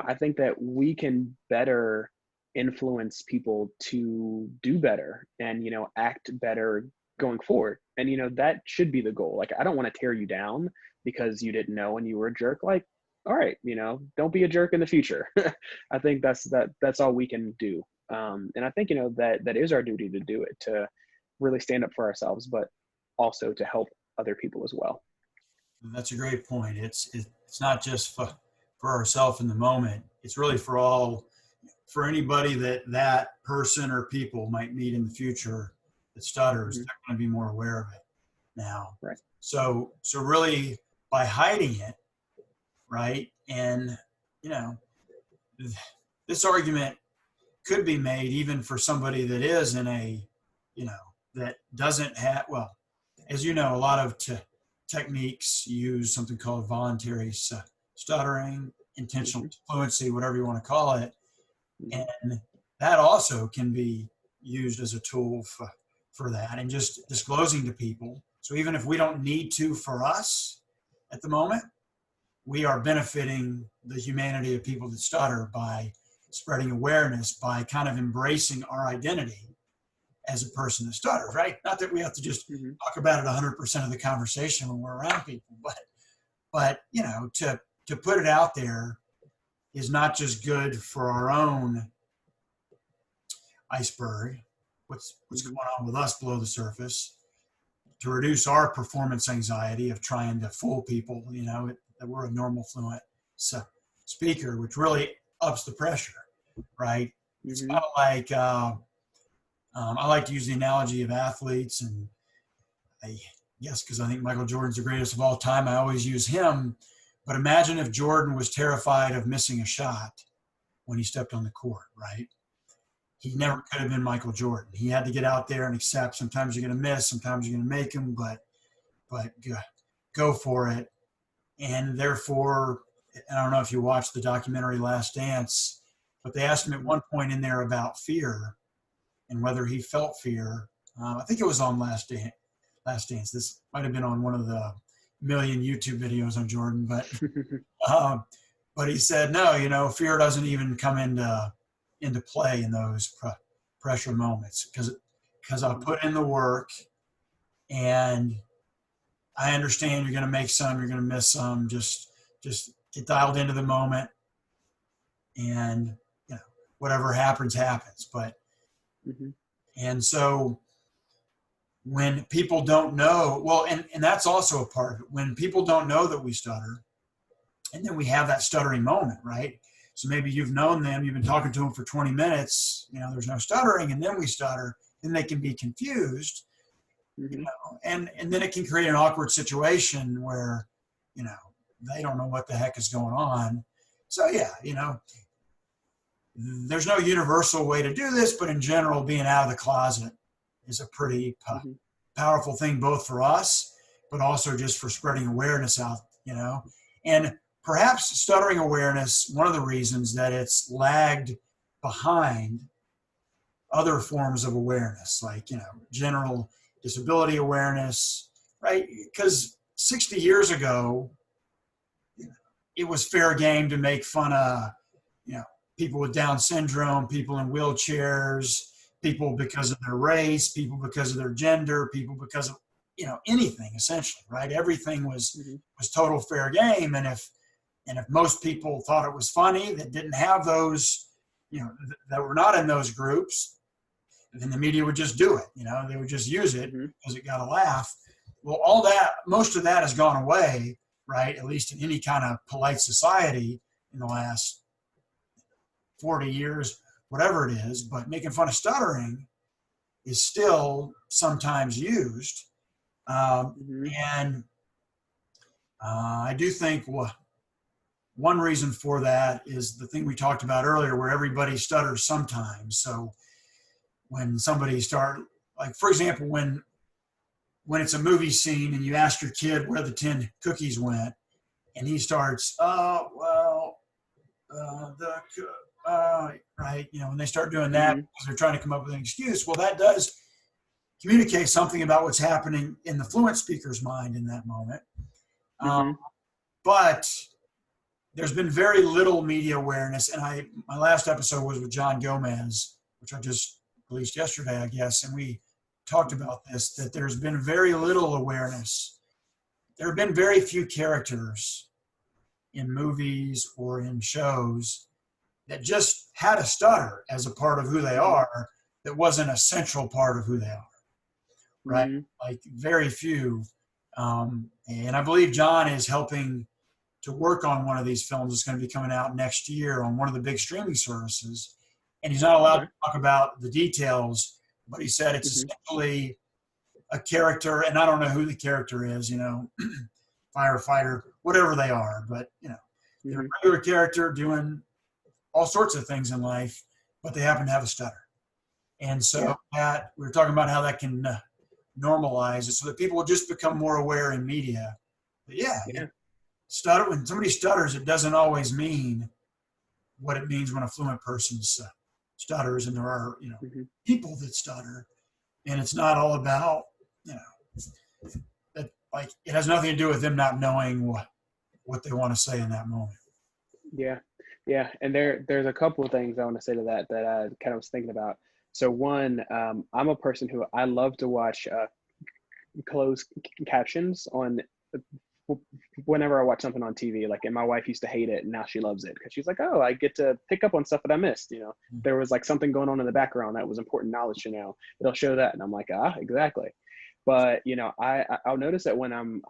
I think that we can better influence people to do better and, act better going forward. And, that should be the goal. Like, I don't want to tear you down because you didn't know and you were a jerk. Like, all right, don't be a jerk in the future. I think that's all we can do. And I think, that is our duty to do it, to really stand up for ourselves, but also to help other people as well. That's a great point. It's not just for ourselves in the moment. It's really for anybody that person or people might meet in the future that stutters. They're going to be more aware of it now. Right. So really by hiding it, right? And, this argument could be made even for somebody that is in a, that doesn't have, well, as you know, a lot of techniques use something called voluntary stuttering, intentional fluency, whatever you want to call it. And that also can be used as a tool for that, and just disclosing to people. So even if we don't need to for us at the moment, we are benefiting the humanity of people that stutter by spreading awareness, by kind of embracing our identity as a person that stutters, right? Not that we have to just talk about it 100% of the conversation when we're around people, but to put it out there is not just good for our own iceberg, what's going on with us below the surface, to reduce our performance anxiety of trying to fool people, that we're a normal fluent speaker, which really ups the pressure, right? It's kind of like, I like to use the analogy of athletes, and because I think Michael Jordan's the greatest of all time, I always use him. But imagine if Jordan was terrified of missing a shot when he stepped on the court, right? He never could have been Michael Jordan. He had to get out there and accept sometimes you're going to miss, sometimes you're going to make them, but go for it. And therefore, I don't know if you watched the documentary Last Dance, but they asked him at one point in there about fear and whether he felt fear. I think it was on Last Dance. This might have been on one of the million YouTube videos on Jordan, but he said, no, fear doesn't even come into play in those pressure moments because I put in the work, and I understand you're going to make some, you're going to miss some. Just get dialed into the moment, and whatever happens. But and so when people don't know, well, and that's also a part of it. When people don't know that we stutter, and then we have that stuttering moment, right? So maybe you've known them, you've been talking to them for 20 minutes, there's no stuttering, and then we stutter, then they can be confused, and then it can create an awkward situation where, they don't know what the heck is going on. So there's no universal way to do this, but in general, being out of the closet is a pretty powerful thing, both for us, but also just for spreading awareness out, and perhaps stuttering awareness, one of the reasons that it's lagged behind other forms of awareness, like, general disability awareness, right? Because 60 years ago, it was fair game to make fun of, people with Down syndrome, people in wheelchairs, people because of their race, people because of their gender, people because of, anything essentially, right? Everything was total fair game. And if most people thought it was funny that didn't have those, that were not in those groups, then the media would just do it. They would just use it because it got a laugh. Well, most of that has gone away, right? At least in any kind of polite society in the last 40 years, whatever it is. But making fun of stuttering is still sometimes used. And I do think one reason for that is the thing we talked about earlier, where everybody stutters sometimes. So when somebody like, for example, when it's a movie scene and you ask your kid where the 10 cookies went, and he starts, right? When they start doing that because they're trying to come up with an excuse, well, that does communicate something about what's happening in the fluent speaker's mind in that moment. Mm-hmm. But there's been very little media awareness. And my last episode was with John Gomez, which I just released yesterday, I guess. And we talked about this, that there's been very little awareness. There have been very few characters in movies or in shows that just had a stutter as a part of who they are, that wasn't a central part of who they are, right? Mm-hmm. Like very few. And I believe John is helping to work on one of these films that's going to be coming out next year on one of the big streaming services. And he's not allowed Okay. to talk about the details, but he said it's Mm-hmm. essentially a character, and I don't know who the character is, firefighter, whatever they are, but they're a Mm-hmm. regular character doing all sorts of things in life, but they happen to have a stutter. And so Yeah. that we're talking about how that can normalize it so that people will just become more aware in media. But Yeah. stutter, when somebody stutters, it doesn't always mean what it means when a fluent person stutters, and there are Mm-hmm. people that stutter, and it's not all about that, like it has nothing to do with them not knowing what they want to say in that moment. Yeah, yeah, and there's a couple of things I want to say to that I kind of was thinking about. So one, I'm a person who I love to watch closed captions on whenever I watch something on TV. Like, and my wife used to hate it, and now she loves it because she's like, "Oh, I get to pick up on stuff that I missed." There was like something going on in the background that was important knowledge to know. It'll show that, and I'm like, exactly. But I'll notice that when I'm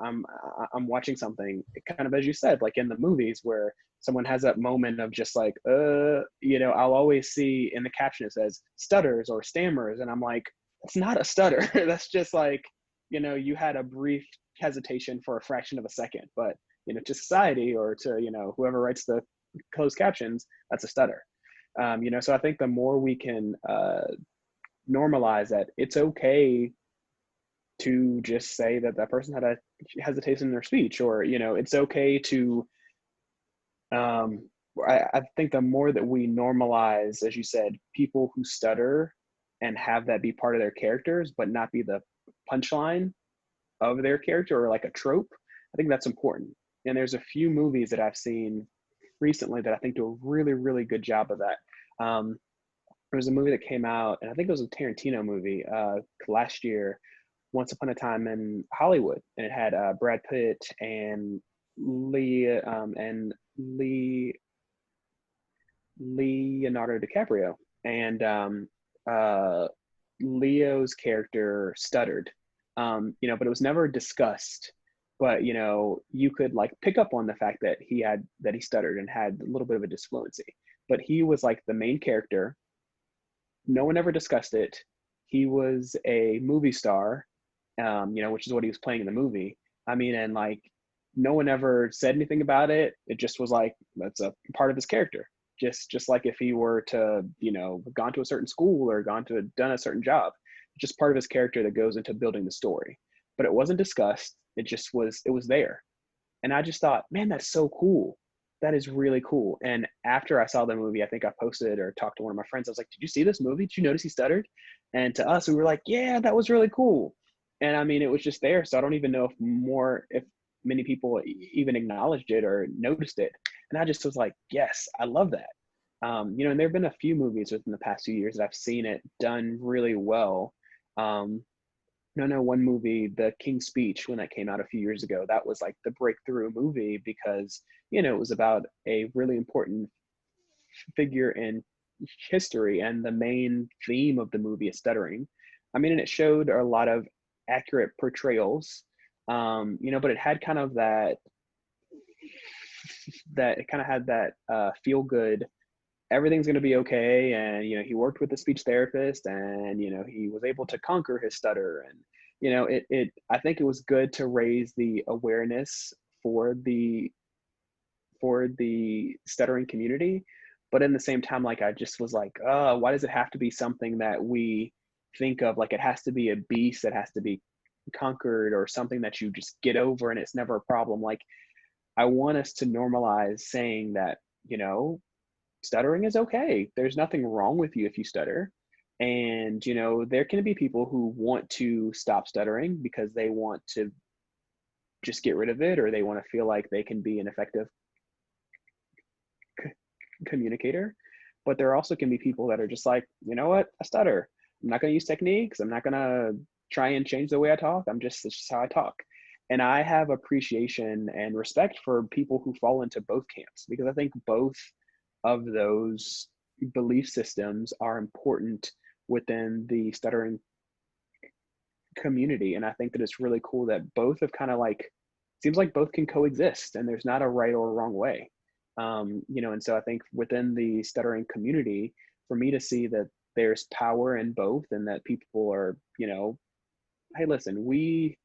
watching something, kind of as you said, like in the movies where someone has that moment of just like, I'll always see in the caption it says stutters or stammers, and I'm like, that's not a stutter. That's just like, you had a brief hesitation for a fraction of a second, but to society or to whoever writes the closed captions, that's a stutter. So I think the more we can normalize that it's okay to just say that that person had a hesitation in their speech, or it's okay to I think the more that we normalize, as you said, people who stutter and have that be part of their characters but not be the punchline of their character or like a trope, I think that's important. And there's a few movies that I've seen recently that I think do a really, really good job of that. There was a movie that came out, and I think it was a Tarantino movie last year, Once Upon a Time in Hollywood, and it had Brad Pitt and Leonardo Dicraprio, and Leo's character stuttered, but it was never discussed. But you could like pick up on the fact that he stuttered and had a little bit of a disfluency. But he was like the main character. No one ever discussed it. He was a movie star, which is what he was playing in the movie. I mean, and like no one ever said anything about it. It just was like, that's a part of his character. Just like if he were to, gone to a certain school or done a certain job, just part of his character that goes into building the story. But it wasn't discussed. It was there. And I just thought, man, that's so cool. That is really cool. And after I saw the movie, I think I posted or talked to one of my friends. I was like, did you see this movie? Did you notice he stuttered? And to us, we were like, yeah, that was really cool. And I mean, it was just there. So I don't even know if many people even acknowledged it or noticed it. And I just was like, yes, I love that. And there have been a few movies within the past few years that I've seen it done really well. One movie, The King's Speech, when that came out a few years ago, that was like the breakthrough movie because, it was about a really important figure in history, and the main theme of the movie is stuttering. I mean, and it showed a lot of accurate portrayals, but it had kind of that it kind of had that feel good, everything's going to be okay. And he worked with a speech therapist, and he was able to conquer his stutter. And I think it was good to raise the awareness for the stuttering community. But in the same time, like, I just was like, why does it have to be something that we think of like it has to be a beast that has to be conquered, or something that you just get over and it's never a problem? Like, I want us to normalize saying that stuttering is okay. There's nothing wrong with you if you stutter. And, there can be people who want to stop stuttering because they want to just get rid of it, or they want to feel like they can be an effective communicator. But there also can be people that are just like, you know what, I stutter. I'm not going to use techniques. I'm not going to try and change the way I talk. It's just how I talk. And I have appreciation and respect for people who fall into both camps, because I think both of those belief systems are important within the stuttering community. And I think that it's really cool that both have kind of like, seems like both can coexist and there's not a right or a wrong way. And so I think within the stuttering community, for me to see that there's power in both, and that people are, hey, listen, we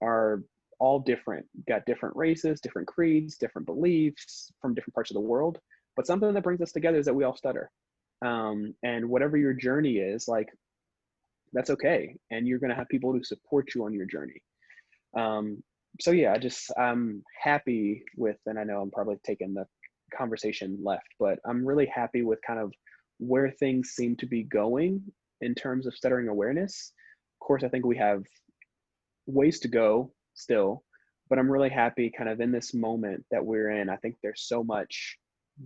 are all different, got different races, different creeds, different beliefs from different parts of the world. But something that brings us together is that we all stutter. And whatever your journey is, like, that's okay. And you're going to have people who support you on your journey. So yeah, I'm happy with, and I know I'm probably taking the conversation left, but I'm really happy with kind of where things seem to be going in terms of stuttering awareness. Of course, I think we have ways to go still, but I'm really happy kind of in this moment that we're in. I think there's so much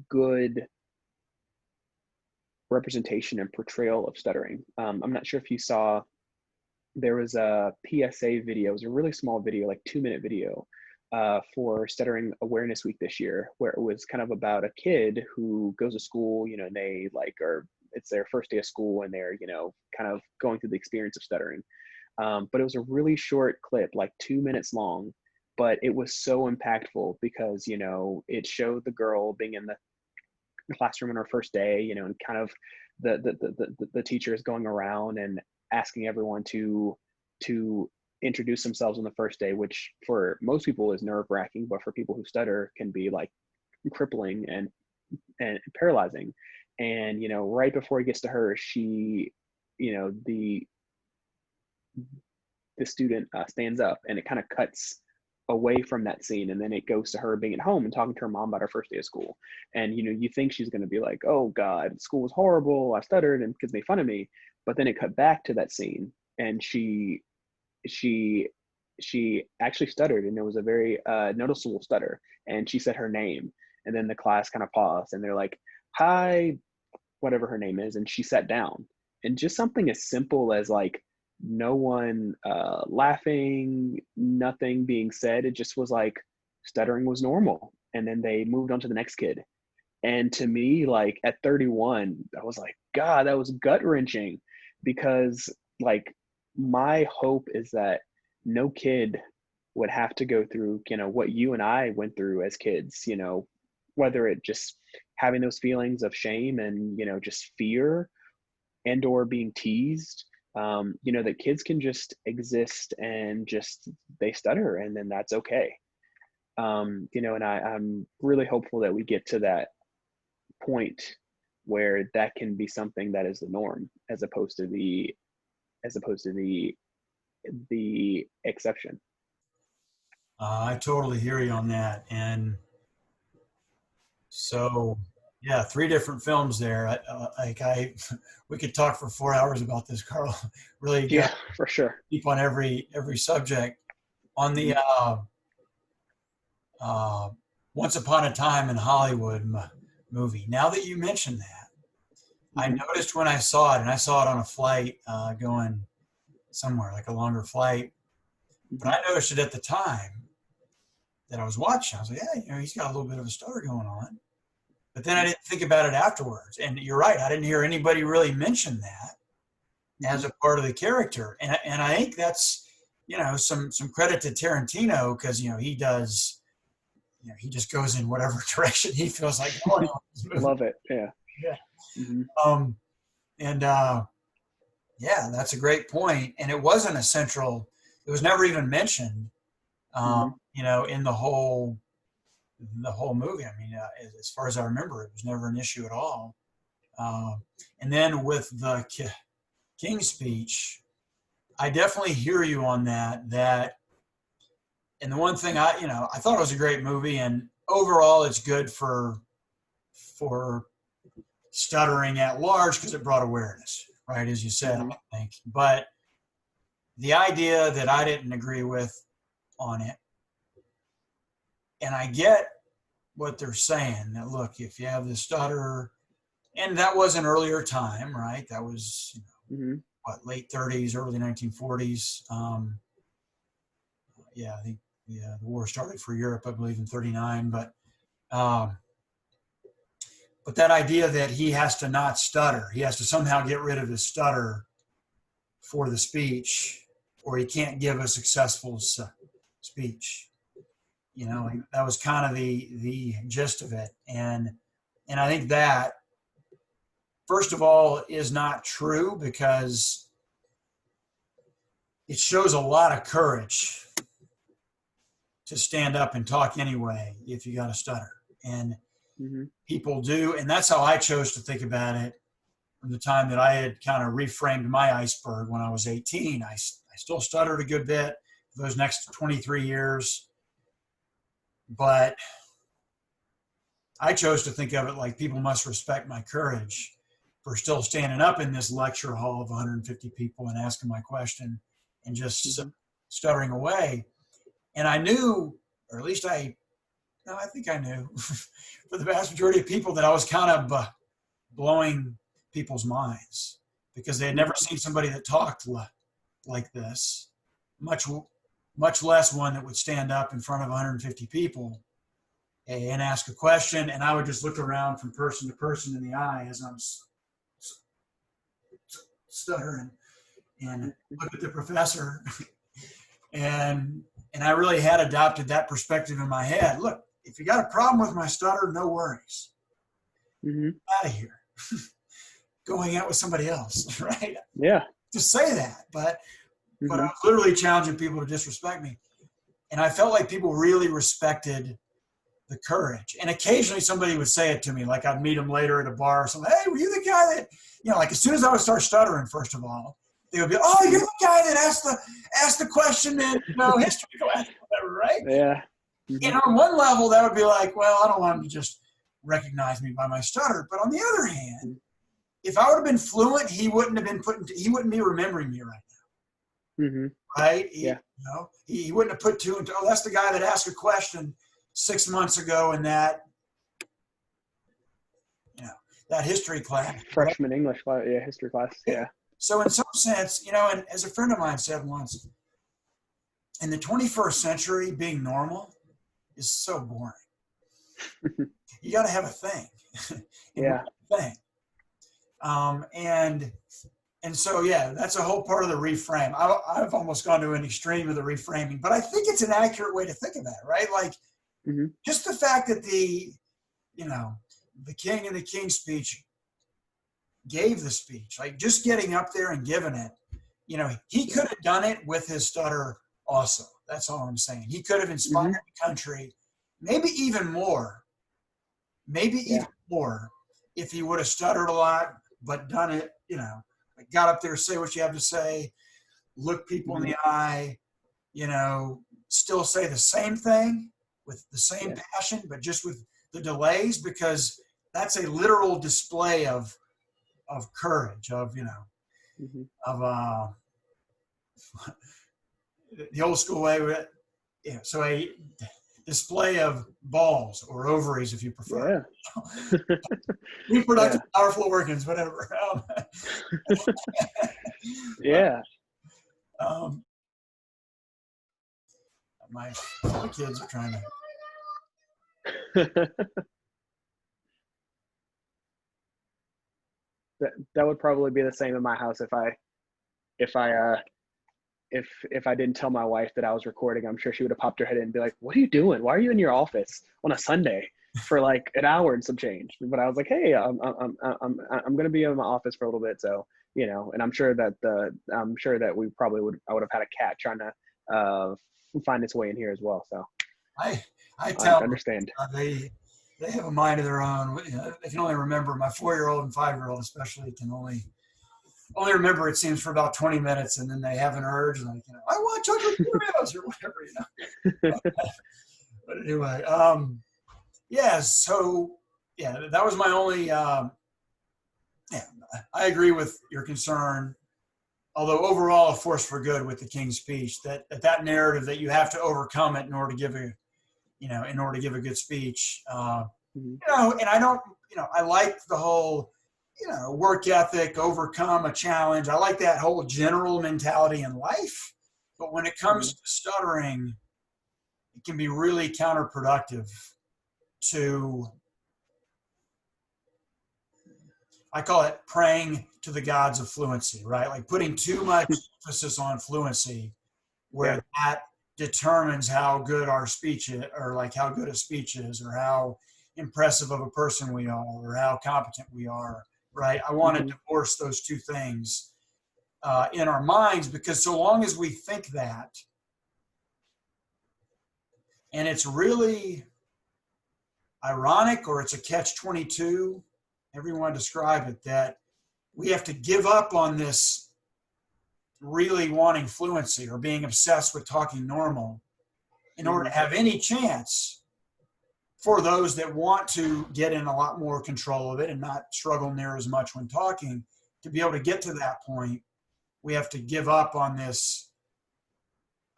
good representation and portrayal of stuttering. I'm not sure if you saw, there was a PSA video. It was a really small video, like 2-minute video, for Stuttering Awareness Week this year, where it was kind of about a kid who goes to school, and they it's their first day of school, and they're, kind of going through the experience of stuttering. But it was a really short clip, like 2 minutes long, but it was so impactful because, it showed the girl being in the classroom on her first day, and kind of the teacher is going around and asking everyone to introduce themselves on the first day, which for most people is nerve-wracking, but for people who stutter can be like crippling and paralyzing. And right before he gets to her, she, the student stands up, and it kind of cuts away from that scene, and then it goes to her being at home and talking to her mom about her first day of school. And you think she's going to be like, oh god, school was horrible, I stuttered and kids made fun of me. But then it cut back to that scene, and she actually stuttered, and it was a very noticeable stutter, and she said her name. And then the class kind of paused, and they're like, hi, whatever her name is, and she sat down. And just something as simple as like no one laughing, nothing being said, it just was like stuttering was normal. And then they moved on to the next kid. And to me, like at 31, I was like, god, that was gut-wrenching, because like my hope is that no kid would have to go through, what you and I went through as kids, whether it just having those feelings of shame and, just fear and or being teased, that kids can just exist and just, they stutter, and then that's okay. And I'm really hopeful that we get to that point where that can be something that is the norm, as opposed to the exception. I totally hear you on that. And so, yeah, 3 different films there. We could talk for 4 hours about this, Carl. Really got Yeah, for sure. deep on every subject. On the Once Upon a Time in Hollywood movie. Now that you mentioned that, I noticed when I saw it, and I saw it on a flight going somewhere, like a longer flight, but I noticed it at the time that I was watching. I was like, yeah, he's got a little bit of a stutter going on. But then I didn't think about it afterwards. And you're right, I didn't hear anybody really mention that as a part of the character. And I think that's, some credit to Tarantino, because, he does, he just goes in whatever direction he feels like going on. Love it. Yeah. Yeah. Mm-hmm. Yeah, that's a great point. And it wasn't it was never even mentioned, in the whole movie. I mean, as far as I remember, it was never an issue at all. And then with the King's Speech, I definitely hear you on that. And the one thing I thought it was a great movie, and overall it's good for stuttering at large because it brought awareness, right, as you said, Mm-hmm. I think. But the idea that I didn't agree with on it, and I get what they're saying, that look, if you have the stutter, and that was an earlier time, right? That was, Mm-hmm. what, late 30s, early 1940s. Yeah, I think the war started for Europe, I believe, in 39. But that idea that he has to not stutter, he has to somehow get rid of his stutter for the speech, or he can't give a successful speech. That was kind of the gist of it. And I think that, first of all, is not true, because it shows a lot of courage to stand up and talk anyway if you got a stutter. And Mm-hmm. people do. And that's how I chose to think about it from the time that I had kind of reframed my iceberg when I was 18. I still stuttered a good bit for those next 23 years. But I chose to think of it like people must respect my courage for still standing up in this lecture hall of 150 people and asking my question and just Mm-hmm. stuttering away. And I knew, or at least I think I knew for the vast majority of people, that I was kind of blowing people's minds, because they had never seen somebody that talked like this, much less one that would stand up in front of 150 people and ask a question. And I would just look around from person to person in the eye as I'm stuttering, and look at the professor. and I really had adopted that perspective in my head. Look, if you got a problem with my stutter, no worries. Mm-hmm. Out of here. Go hang out with somebody else, right? Yeah. Just say that. But Mm-hmm. I was literally challenging people to disrespect me. And I felt like people really respected the courage. And occasionally somebody would say it to me, like I'd meet them later at a bar or something. Hey, were you the guy that, like as soon as I would start stuttering, first of all, they would be, oh, you're the guy that asked the question in history class, whatever, right? Yeah. Mm-hmm. And on one level, that would be like, well, I don't want him to just recognize me by my stutter. But on the other hand, if I would have been fluent, he wouldn't be remembering me right now. Mm-hmm. Right? Yeah. He wouldn't have put two and two. Oh, that's the guy that asked a question 6 months ago in that history class. Freshman English class, history class. Yeah. So in some sense, and as a friend of mine said once, in the 21st century, being normal is so boring. You got to have a thing. Yeah. Thing. And so, yeah, that's a whole part of the reframe. I've almost gone to an extreme of the reframing, but I think it's an accurate way to think about it, right? Like, just the fact that the king in the King's Speech gave the speech, like just getting up there and giving it, he could have done it with his stutter also. That's all I'm saying. He could have inspired the country, maybe even more if he would have stuttered a lot, but done it, got up there, say what you have to say, look people in the eye, still say the same thing with the same passion, but just with the delays, because that's a literal display of courage, of the old school way. So a display of balls or ovaries, if you prefer. Yeah. Reproductive, powerful organs, whatever. Yeah. My kids are trying to. That would probably be the same in my house if I didn't tell my wife that I was recording. I'm sure she would have popped her head in and be like, "What are you doing? Why are you in your office on a Sunday for like an hour and some change?" But I was like, "Hey, I'm going to be in my office for a little bit, so And I'm sure that I would have had a cat trying to find its way in here as well. So I I understand. They have a mind of their own. They can only remember, my 4-year-old and 5-year-old especially can only remember, it seems, for about 20 minutes, and then they have an urge, and like, I want chocolate Cheerios or whatever, But anyway, that was my only Yeah, I agree with your concern. Although overall, a force for good with the King's Speech, that narrative that you have to overcome it in order to give a good speech. Mhm. And I don't, I like the whole, work ethic, overcome a challenge. I like that whole general mentality in life. But when it comes Mhm. to stuttering, it can be really counterproductive to, I call it praying to the gods of fluency, right? Like putting too much emphasis on fluency, Yeah. where that determines how good our speech is, or like how good a speech is, or how impressive of a person we are, or how competent we are, right? I want to Mhm. divorce those two things in our minds, because so long as we think that, and it's really ironic, or it's a catch-22, everyone describe it, that we have to give up on this really wanting fluency or being obsessed with talking normal in order to Mhm. have any chance for those that want to get in a lot more control of it and not struggle near as much when talking. To be able to get to that point, we have to give up on this,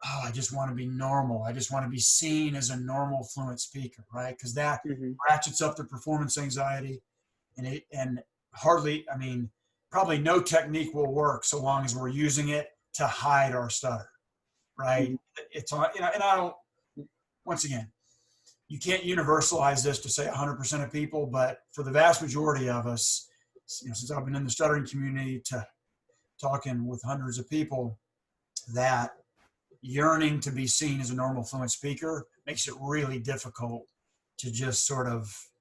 oh, I just want to be normal. I just want to be seen as a normal fluent speaker, right? Because that Mhm. ratchets up the performance anxiety, and hardly, I mean, probably no technique will work so long as we're using it to hide our stutter, right? Mhm. It's on, and I don't, once again, you can't universalize this to say 100% of people, but for the vast majority of us, since I've been in the stuttering community to talking with hundreds of people, that yearning to be seen as a normal fluent speaker makes it really difficult to just sort of,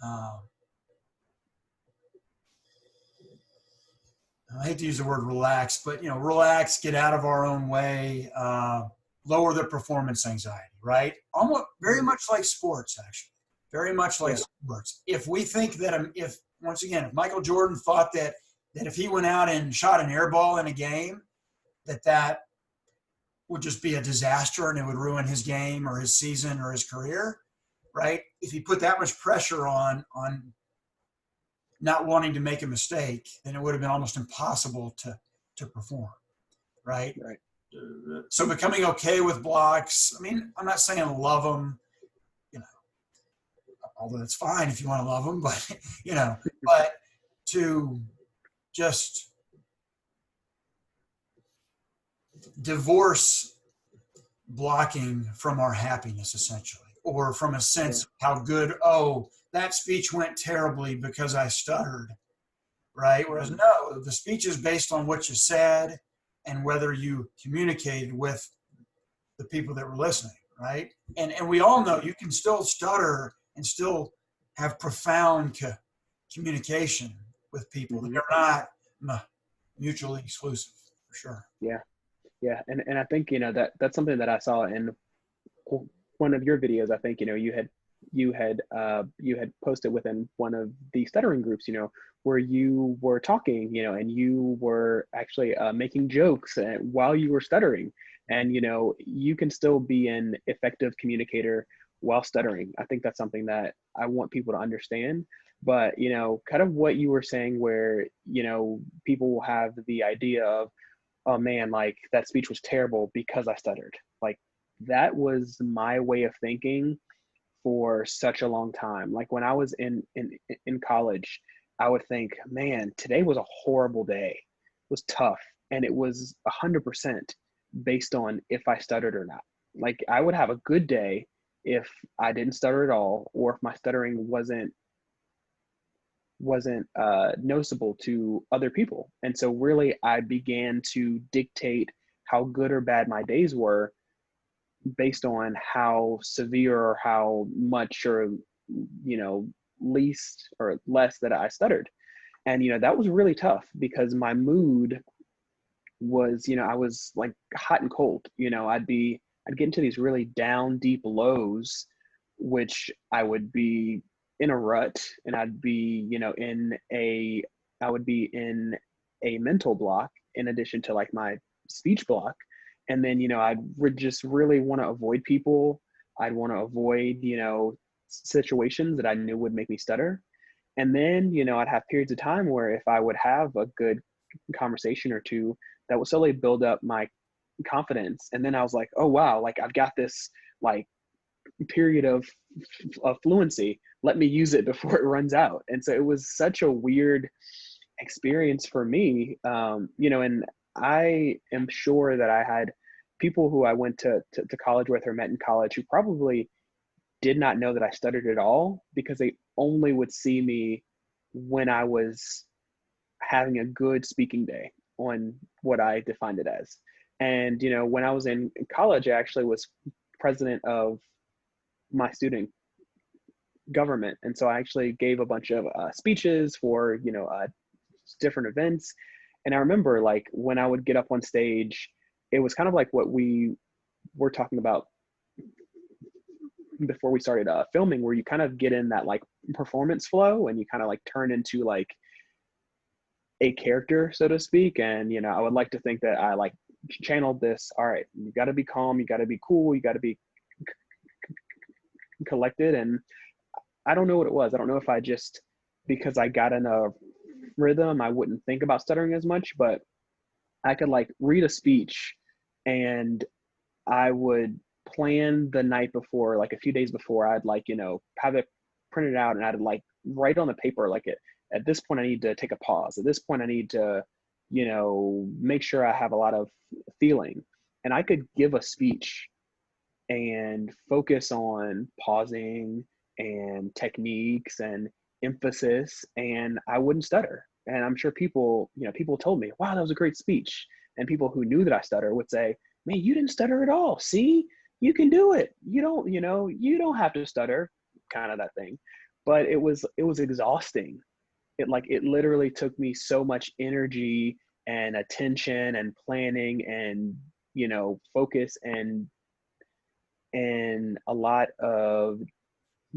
uh, I hate to use the word relax, but relax, get out of our own way, lower the performance anxiety, right? Almost very Mhm. much like sports, actually, very much like Yeah. sports. If we think that, if once again, if Michael Jordan thought that if he went out and shot an air ball in a game, that would just be a disaster and it would ruin his game or his season or his career, right? If he put that much pressure on not wanting to make a mistake, then it would have been almost impossible to perform, right? Right. So becoming okay with blocks. I mean, I'm not saying love them, you know, although it's fine if you want to love them, but but to just divorce blocking from our happiness, essentially, or from a Yeah. sense of how good. Oh, that speech went terribly because I stuttered, right? Whereas Mhm. no, the speech is based on what you said and whether you communicated with the people that were listening, right? And we all know you can still stutter and still have profound communication with people. Mhm. They're not mutually exclusive, for sure. Yeah. Yeah. And I think, that that's something that I saw in one of your videos. I think, you had posted within one of the stuttering groups, where you were talking, and you were actually making jokes while you were stuttering. And, you can still be an effective communicator while stuttering. I think that's something that I want people to understand. But, kind of what you were saying, where, people will have the idea of, oh man, like that speech was terrible because I stuttered. Like that was my way of thinking for such a long time. Like when I was in college, I would think, man, today was a horrible day. It was tough, and it was 100% based on if I stuttered or not. Like I would have a good day if I didn't stutter at all, or if my stuttering wasn't noticeable to other people. And so really I began to dictate how good or bad my days were based on how severe or how much or least or less that I stuttered. And that was really tough because my mood was, I was like hot and cold. I'd get into these really down deep lows, which I would be in a rut, and I'd be, I would be in a mental block in addition to like my speech block. And then, I would just really want to avoid people. I'd want to avoid, situations that I knew would make me stutter. And then, I'd have periods of time where if I would have a good conversation or two, that would slowly build up my confidence. And then I was like, oh, wow, like I've got this like period of fluency. Let me use it before it runs out. And so it was such a weird experience for me, and I am sure that I had people who I went to college with or met in college who probably did not know that I stuttered at all, because they only would see me when I was having a good speaking day on what I defined it as. And, when I was in college, I actually was president of my student government. And so I actually gave a bunch of speeches for, different events. And I remember like when I would get up on stage, it was kind of like what we were talking about before we started filming, where you kind of get in that like performance flow and you kind of like turn into like a character, so to speak. And, I would like to think that I like channeled this. All right, you got to be calm, you got to be cool, you got to be collected. And I don't know what it was. I don't know if I just, because I got in a rhythm, I wouldn't think about stuttering as much, but I could like read a speech and I would plan the night before, like a few days before, I'd like, have it printed out and I'd like write on the paper, like at this point I need to take a pause. At this point I need to, make sure I have a lot of feeling. And I could give a speech and focus on pausing and techniques and emphasis, and I wouldn't stutter. And I'm sure people told me, wow, that was a great speech. And people who knew that I stutter would say, man, you didn't stutter at all. See, you can do it. You don't have to stutter, kind of that thing. But it was exhausting. It literally took me so much energy and attention and planning and, focus and a lot of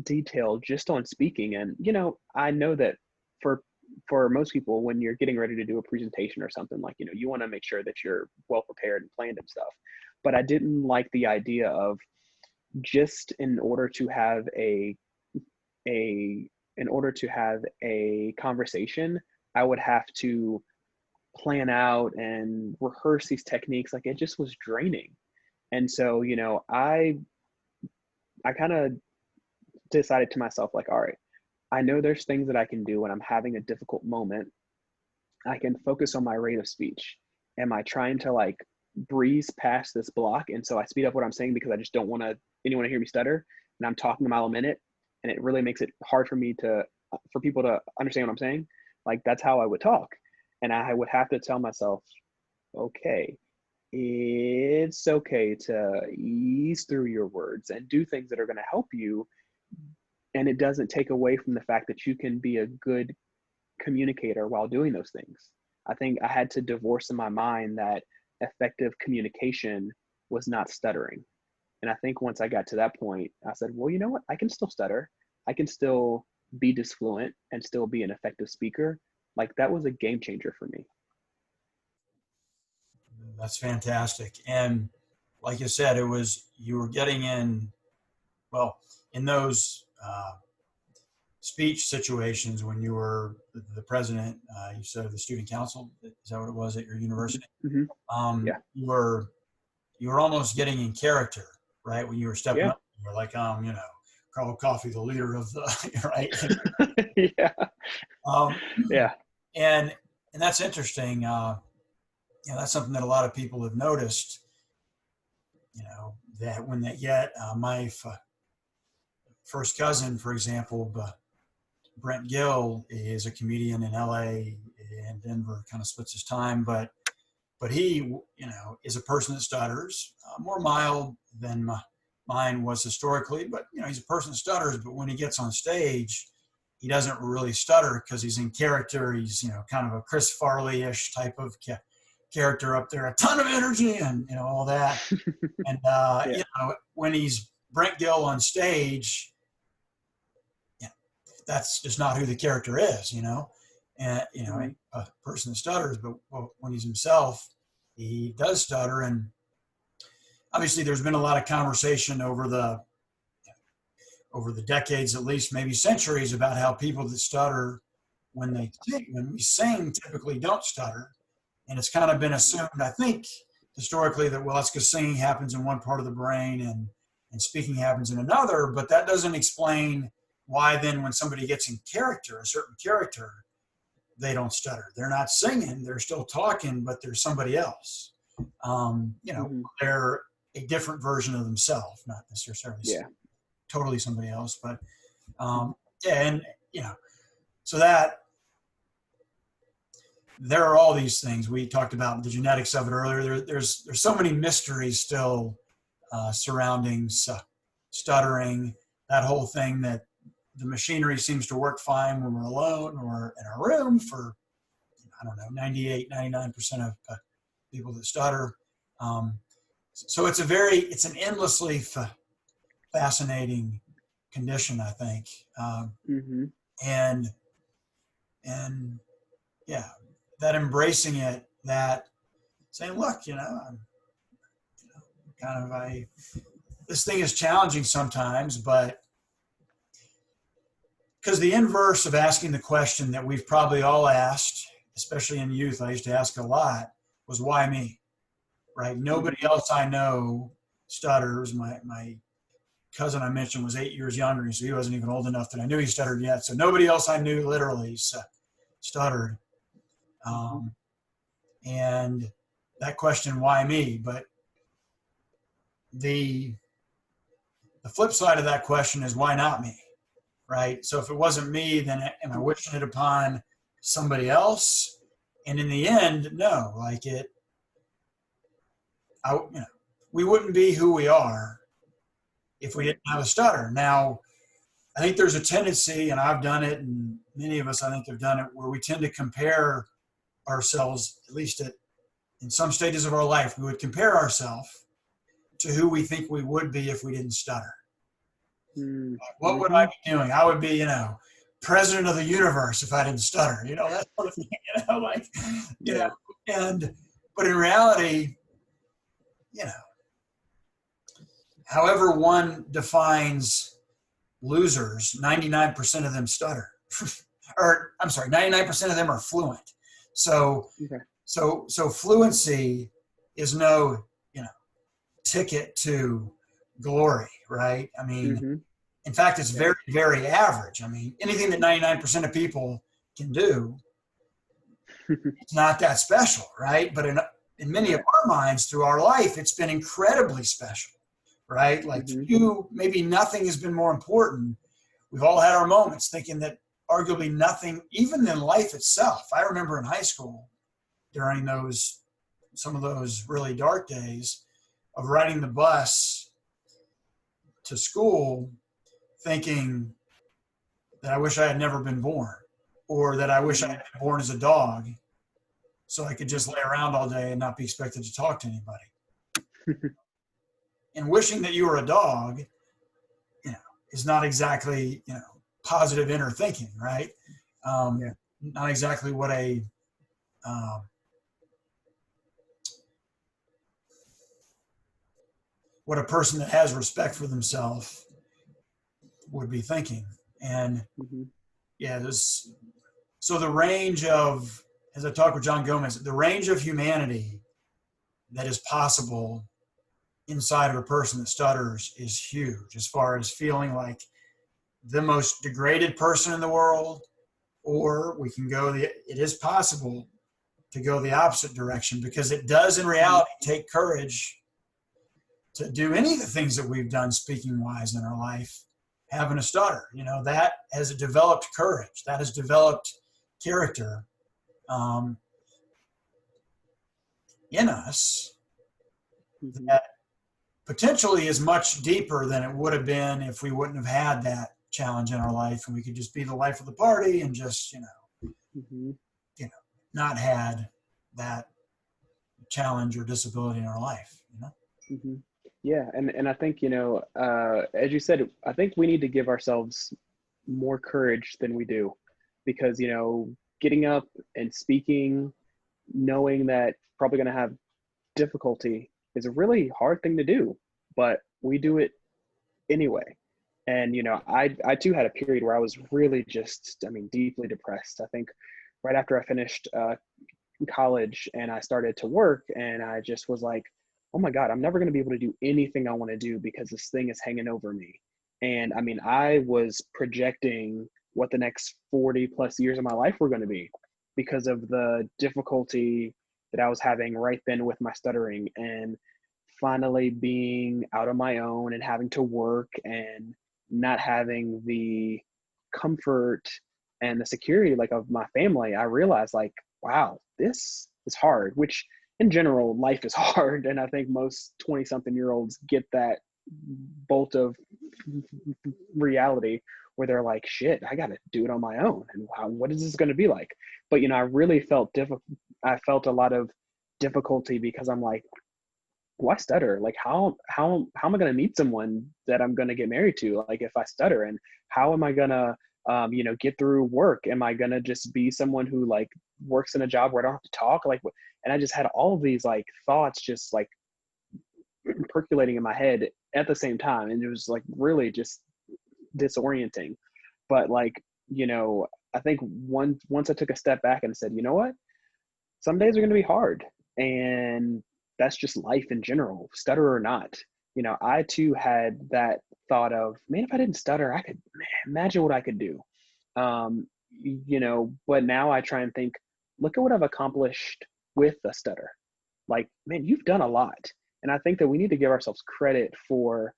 detail just on speaking. And I know that for most people, when you're getting ready to do a presentation or something, like you want to make sure that you're well prepared and planned and stuff. But I didn't like the idea of, just in order to have a conversation, I would have to plan out and rehearse these techniques. Like it just was draining. And so I kind of decided to myself, like, all right, I know there's things that I can do when I'm having a difficult moment. I can focus on my rate of speech. Am I trying to like breeze past this block? And so I speed up what I'm saying because I just don't want anyone to hear me stutter. And I'm talking a mile a minute, and it really makes it hard for people to understand what I'm saying. Like that's how I would talk. And I would have to tell myself, okay, it's okay to ease through your words and do things that are going to help you. And it doesn't take away from the fact that you can be a good communicator while doing those things. I think I had to divorce in my mind that effective communication was not stuttering. And I think once I got to that point, I said, well, you know what? I can still stutter. I can still be disfluent and still be an effective speaker. Like that was a game changer for me. That's fantastic. And like you said, you were getting in, well, in those speech situations when you were the president, you said of the student council, is that what it was at your university? Mm-hmm. Yeah. You were almost getting in character, right? When you were stepping up, you were like, Carl Coffey, the leader of the, right? Yeah. Yeah. And that's interesting. That's something that a lot of people have noticed, that when they get, my first cousin, for example, Brent Gill, is a comedian in LA and Denver, kind of splits his time, but he, is a person that stutters, more mild than mine was historically, but, he's a person that stutters, but when he gets on stage, he doesn't really stutter because he's in character. He's, kind of a Chris Farley-ish type of character up there, a ton of energy and, all that. And, when he's Brent Gill on stage, that's just not who the character is, and, Mm-hmm. a person that stutters, but when he's himself, he does stutter. And obviously there's been a lot of conversation over over the decades, at least maybe centuries, about how people that stutter when we sing typically don't stutter. And it's kind of been assumed, I think, historically, that, well, that's because singing happens in one part of the brain and speaking happens in another, but that doesn't explain why then when somebody gets in character, a certain character, they don't stutter. They're not singing, they're still talking, but they're somebody else. They're a different version of themselves, not necessarily totally somebody else, but so that there are all these things. We talked about the genetics of it earlier. There's so many mysteries still surrounding stuttering, that whole thing that the machinery seems to work fine when we're alone or in our room for, I don't know, 98, 99% of people that stutter. So it's an endlessly fascinating condition, I think. And yeah, that embracing it, that saying, look, this thing is challenging sometimes, but because the inverse of asking the question that we've probably all asked, especially in youth, I used to ask a lot, was why me, right? Nobody else I know stutters. My cousin I mentioned was 8 years younger, so he wasn't even old enough that I knew he stuttered yet. So nobody else I knew literally stuttered. And that question, why me? But the flip side of that question is, why not me? Right? So if it wasn't me, then am I wishing it upon somebody else? And in the end, no, we wouldn't be who we are if we didn't have a stutter. Now, I think there's a tendency, and I've done it, and many of us, I think, have done it, where we tend to compare ourselves, at least in some stages of our life, we would compare ourselves to who we think we would be if we didn't stutter. What would I be doing? I would be, president of the universe if I didn't stutter, that sort of thing, but in reality, however one defines losers, 99% of them stutter. Or, I'm sorry, 99% of them are fluent. So fluency is no, ticket to glory, right? I mean, in fact, it's very, very average. I mean, anything that 99% of people can do, it's not that special, right? But in many of our minds through our life, it's been incredibly special, right? Like maybe nothing has been more important. We've all had our moments thinking that arguably nothing, even in life itself. I remember in high school during some of those really dark days of riding the bus to school, thinking that I wish I had never been born, or that I wish I had been born as a dog so I could just lay around all day and not be expected to talk to anybody. And wishing that you were a dog, is not exactly, positive inner thinking, right? Not exactly what a person that has respect for themselves would be thinking. And so the range of, as I talked with John Gomez, the range of humanity that is possible inside of a person that stutters is huge, as far as feeling like the most degraded person in the world, or we can go it is possible to go the opposite direction, because it does in reality take courage to do any of the things that we've done speaking wise in our life. Having a stutter, that has developed courage, that has developed character in us that potentially is much deeper than it would have been if we wouldn't have had that challenge in our life, and we could just be the life of the party and just not had that challenge or disability in our life. Yeah, and I think as you said, I think we need to give ourselves more courage than we do, because getting up and speaking, knowing that probably going to have difficulty, is a really hard thing to do, but we do it anyway. And, I too had a period where I was really just, I mean, deeply depressed. I think right after I finished college and I started to work, and I just was like, oh my God, I'm never going to be able to do anything I want to do because this thing is hanging over me. And I mean, I was projecting what the next 40 plus years of my life were going to be because of the difficulty that I was having right then with my stuttering, and finally being out on my own and having to work and not having the comfort and the security like of my family. I realized like, wow, this is hard, which in general, life is hard. And I think most 20 something year olds get that bolt of reality where they're like, shit, I got to do it on my own. And wow, what is this going to be like? But, I really felt I felt a lot of difficulty because I'm like, why stutter? Like how am I going to meet someone that I'm going to get married to? Like if I stutter, and how am I going to, get through work? Am I going to just be someone who like works in a job where I don't have to talk? Like, and I just had all of these like thoughts just like percolating in my head at the same time. And it was like really just disorienting. But like, I think once I took a step back and said, you know what, some days are going to be hard, and that's just life in general, stutter or not. I too had that thought of, man, if I didn't stutter, I could, man, imagine what I could do. But now I try and think, look at what I've accomplished with a stutter. Like, man, you've done a lot. And I think that we need to give ourselves credit for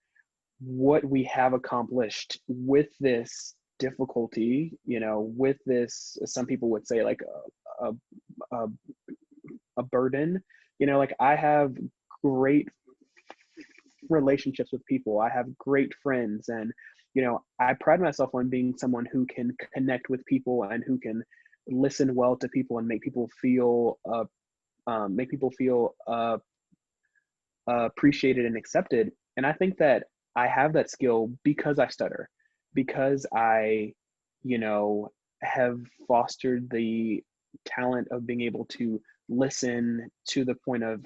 what we have accomplished with this difficulty, with this, some people would say like a, a, a burden. Like I have great relationships with people. I have great friends, and I pride myself on being someone who can connect with people and who can listen well to people and make people feel appreciated and accepted. And I think that I have that skill because I stutter, because I, have fostered the talent of being able to listen to the point of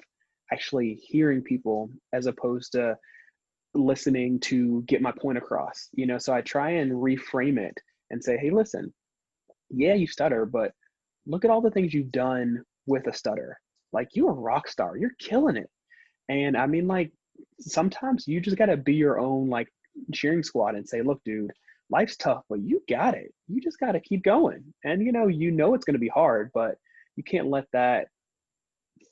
actually hearing people as opposed to listening to get my point across. So I try and reframe it and say, hey, listen, yeah, you stutter, but look at all the things you've done with a stutter. Like, you're a rock star, you're killing it. And I mean, like, sometimes you just got to be your own like cheering squad and say, look, dude, life's tough, but you got it. You just got to keep going. And it's going to be hard, but you can't let that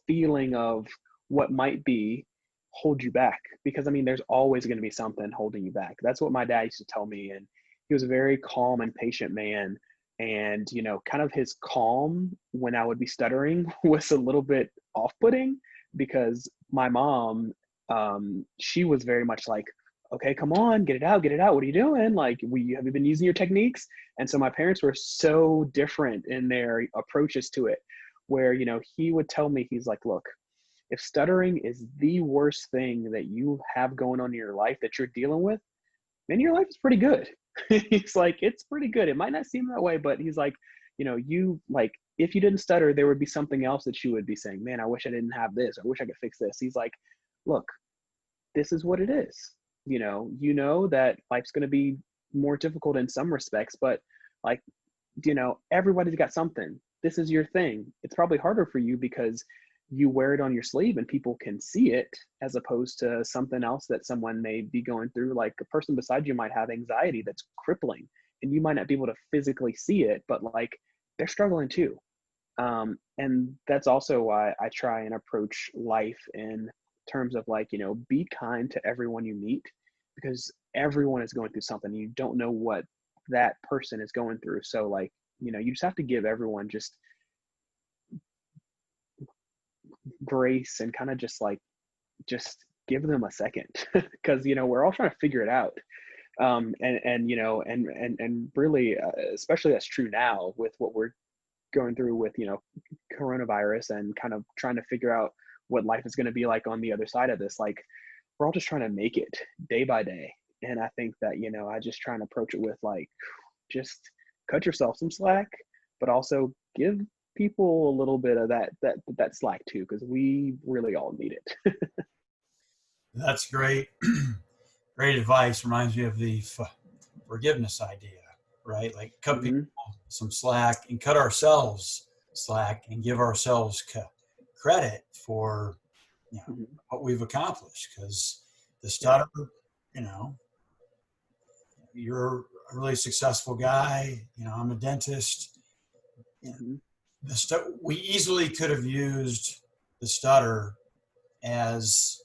feeling of what might be hold you back, because I mean, there's always going to be something holding you back. That's what my dad used to tell me. And he was a very calm and patient man. And, kind of his calm when I would be stuttering was a little bit off-putting, because my mom, she was very much like, okay, come on, get it out. What are you doing? Like, have you been using your techniques? And so my parents were so different in their approaches to it, where, he would tell me, he's like, look, if stuttering is the worst thing that you have going on in your life that you're dealing with, man, your life is pretty good. He's like, it's pretty good. It might not seem that way, but he's like, you like, if you didn't stutter, there would be something else that you would be saying, man, I wish I didn't have this. I wish I could fix this. He's like, look, this is what it is. That life's going to be more difficult in some respects, but like, everybody's got something. This is your thing. It's probably harder for you because you wear it on your sleeve and people can see it, as opposed to something else that someone may be going through. Like, a person beside you might have anxiety that's crippling, and you might not be able to physically see it, but like, they're struggling too. And that's also why I try and approach life in terms of like, be kind to everyone you meet, because everyone is going through something. You don't know what that person is going through. So like, you just have to give everyone just grace and kind of just give them a second, because we're all trying to figure it out. And really, especially that's true now with what we're going through with coronavirus, and kind of trying to figure out what life is going to be like on the other side of this. Like, we're all just trying to make it day by day. And I think that I just try and approach it with like, just cut yourself some slack, but also give people a little bit of that slack too, because we really all need it. That's great. Great advice. Reminds me of forgiveness idea, right? Like cut people Mm-hmm. some slack and cut ourselves slack and give ourselves credit for, Mm-hmm. what we've accomplished. Because the stutter, you know, you're a really successful guy. I'm a dentist. You know, Mm-hmm. we easily could have used the stutter as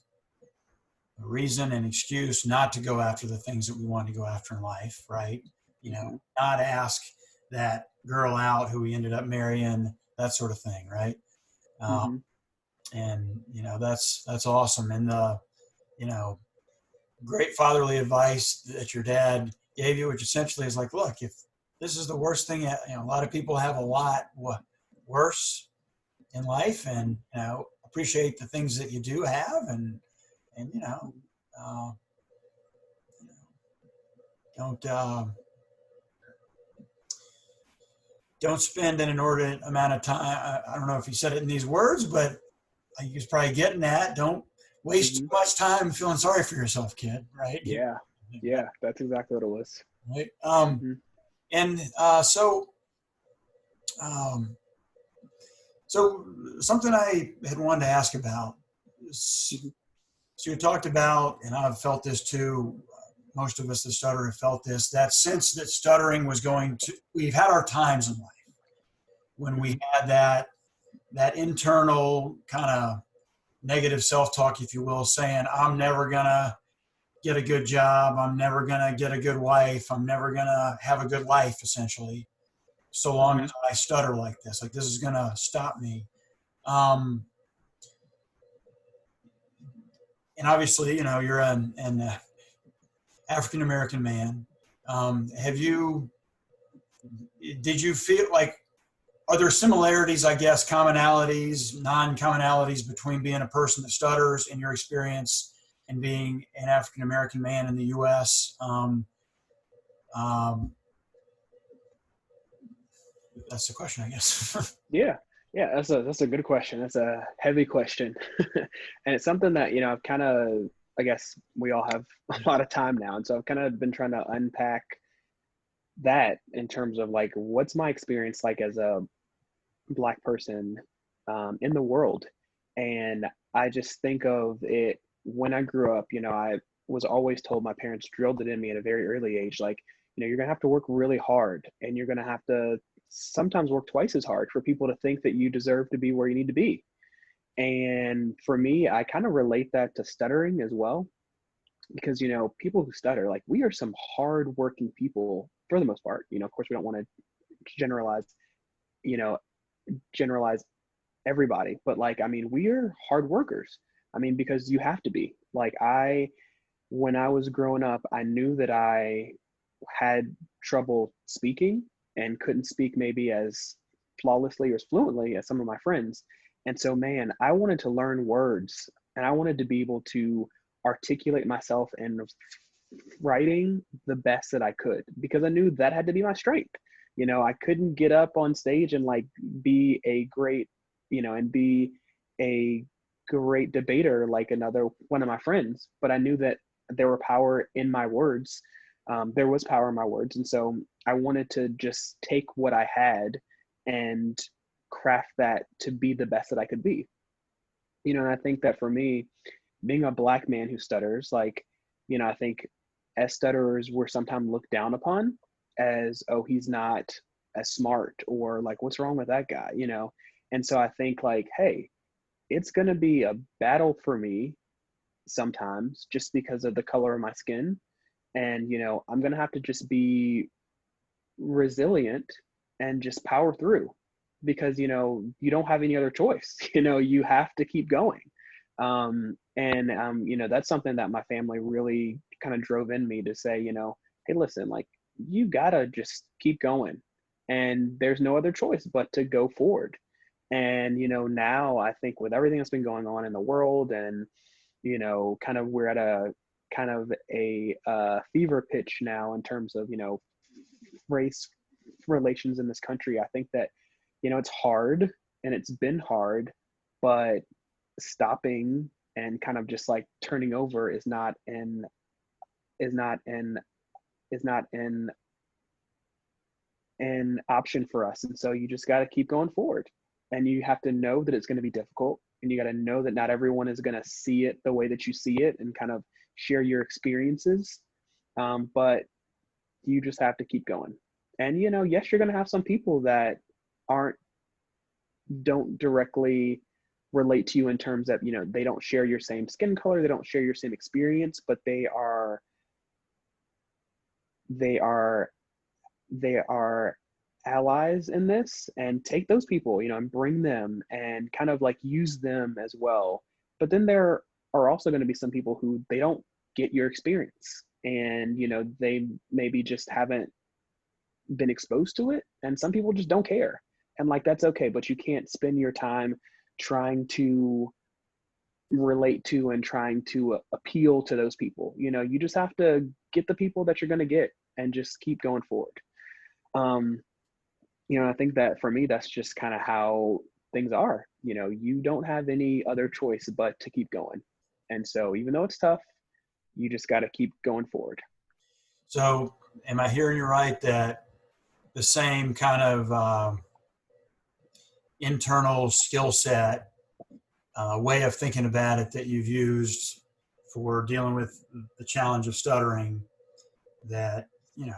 a reason and excuse not to go after the things that we want to go after in life, right? Mm-hmm. Not ask that girl out who we ended up marrying, that sort of thing, right? Um, Mm-hmm. and that's awesome. And you know, great fatherly advice that your dad gave you, which essentially is like, look, if this is the worst thing, a lot of people have a lot worse in life, and appreciate the things that you do have, and uh, don't don't spend an inordinate amount of time. I don't know if he said it in these words, but he was probably getting at, don't waste Mm-hmm. too much time feeling sorry for yourself, kid. Right? Yeah. Yeah. That's exactly what it was. Right. Mm-hmm. And um, so something I had wanted to ask about is, Mm-hmm. so you talked about, and I've felt this too, most of us that stutter have felt this, that sense that stuttering was we've had our times in life when we had that internal kind of negative self-talk, if you will, saying, I'm never going to get a good job. I'm never going to get a good wife. I'm never going to have a good life, essentially, so long Mm-hmm. as I stutter like this. Like, this is going to stop me. Um, and obviously, you're an African-American man. Did you feel like, are there similarities, I guess, commonalities, non-commonalities between being a person that stutters in your experience and being an African-American man in the U.S.? Um, that's the question, I guess. Yeah. Yeah. That's a good question. That's a heavy question. And it's something that, I've kind of, I guess we all have a lot of time now. And so I've kind of been trying to unpack that in terms of like, what's my experience like as a Black person in the world. And I just think of it when I grew up, I was always told, my parents drilled it in me at a very early age, like, you're going to have to work really hard, and you're going to have to sometimes work twice as hard for people to think that you deserve to be where you need to be. And for me, I kind of relate that to stuttering as well, because, people who stutter, like, we are some hard working people for the most part. Of course, we don't want to generalize, you know, generalize everybody, but like, I mean, we're hard workers. I mean, because you have to be. Like, when I was growing up, I knew that I had trouble speaking and couldn't speak maybe as flawlessly or as fluently as some of my friends. And so, man, I wanted to learn words, and I wanted to be able to articulate myself in writing the best that I could, because I knew that had to be my strength. I couldn't get up on stage and like be a great, and be a great debater like another one of my friends, but I knew that there were power in my words. There was power in my words. And so I wanted to just take what I had and craft that to be the best that I could be. And I think that for me, being a Black man who stutters, like, I think as stutterers, we're sometimes looked down upon as, oh, he's not as smart, or like, what's wrong with that guy? And so I think, like, hey, it's going to be a battle for me sometimes just because of the color of my skin. And, I'm going to have to just be resilient and just power through, because, you don't have any other choice. You have to keep going. That's something that my family really kind of drove in me to say, hey, listen, like, you gotta just keep going, and there's no other choice but to go forward. And now I think with everything that's been going on in the world, and kind of we're at a kind of a fever pitch now in terms of race relations in this country. I think that it's hard, and it's been hard, but stopping and kind of just like turning over is not an is not an option for us. And so you just got to keep going forward, and you have to know that it's going to be difficult, and you got to know that not everyone is going to see it the way that you see it and kind of share your experiences. But you just have to keep going. And, you know, yes, you're going to have some people that don't directly relate to you in terms of, you know, they don't share your same skin color, they don't share your same experience, but they are allies in this. And take those people, you know, and bring them and kind of like use them as well. But then there are also going to be some people who they don't get your experience, and, you know, they maybe just haven't been exposed to it, and some people just don't care, and like that's okay. But you can't spend your time trying to relate to and trying to appeal to those people. You know, you just have to get the people that you're going to get and just keep going forward. You know, I think that for me, that's just kind of how things are. You know, you don't have any other choice but to keep going. And so even though it's tough, you just got to keep going forward. So am I hearing you right that the same kind of internal skill set, way of thinking about it that you've used for dealing with the challenge of stuttering, that, you know,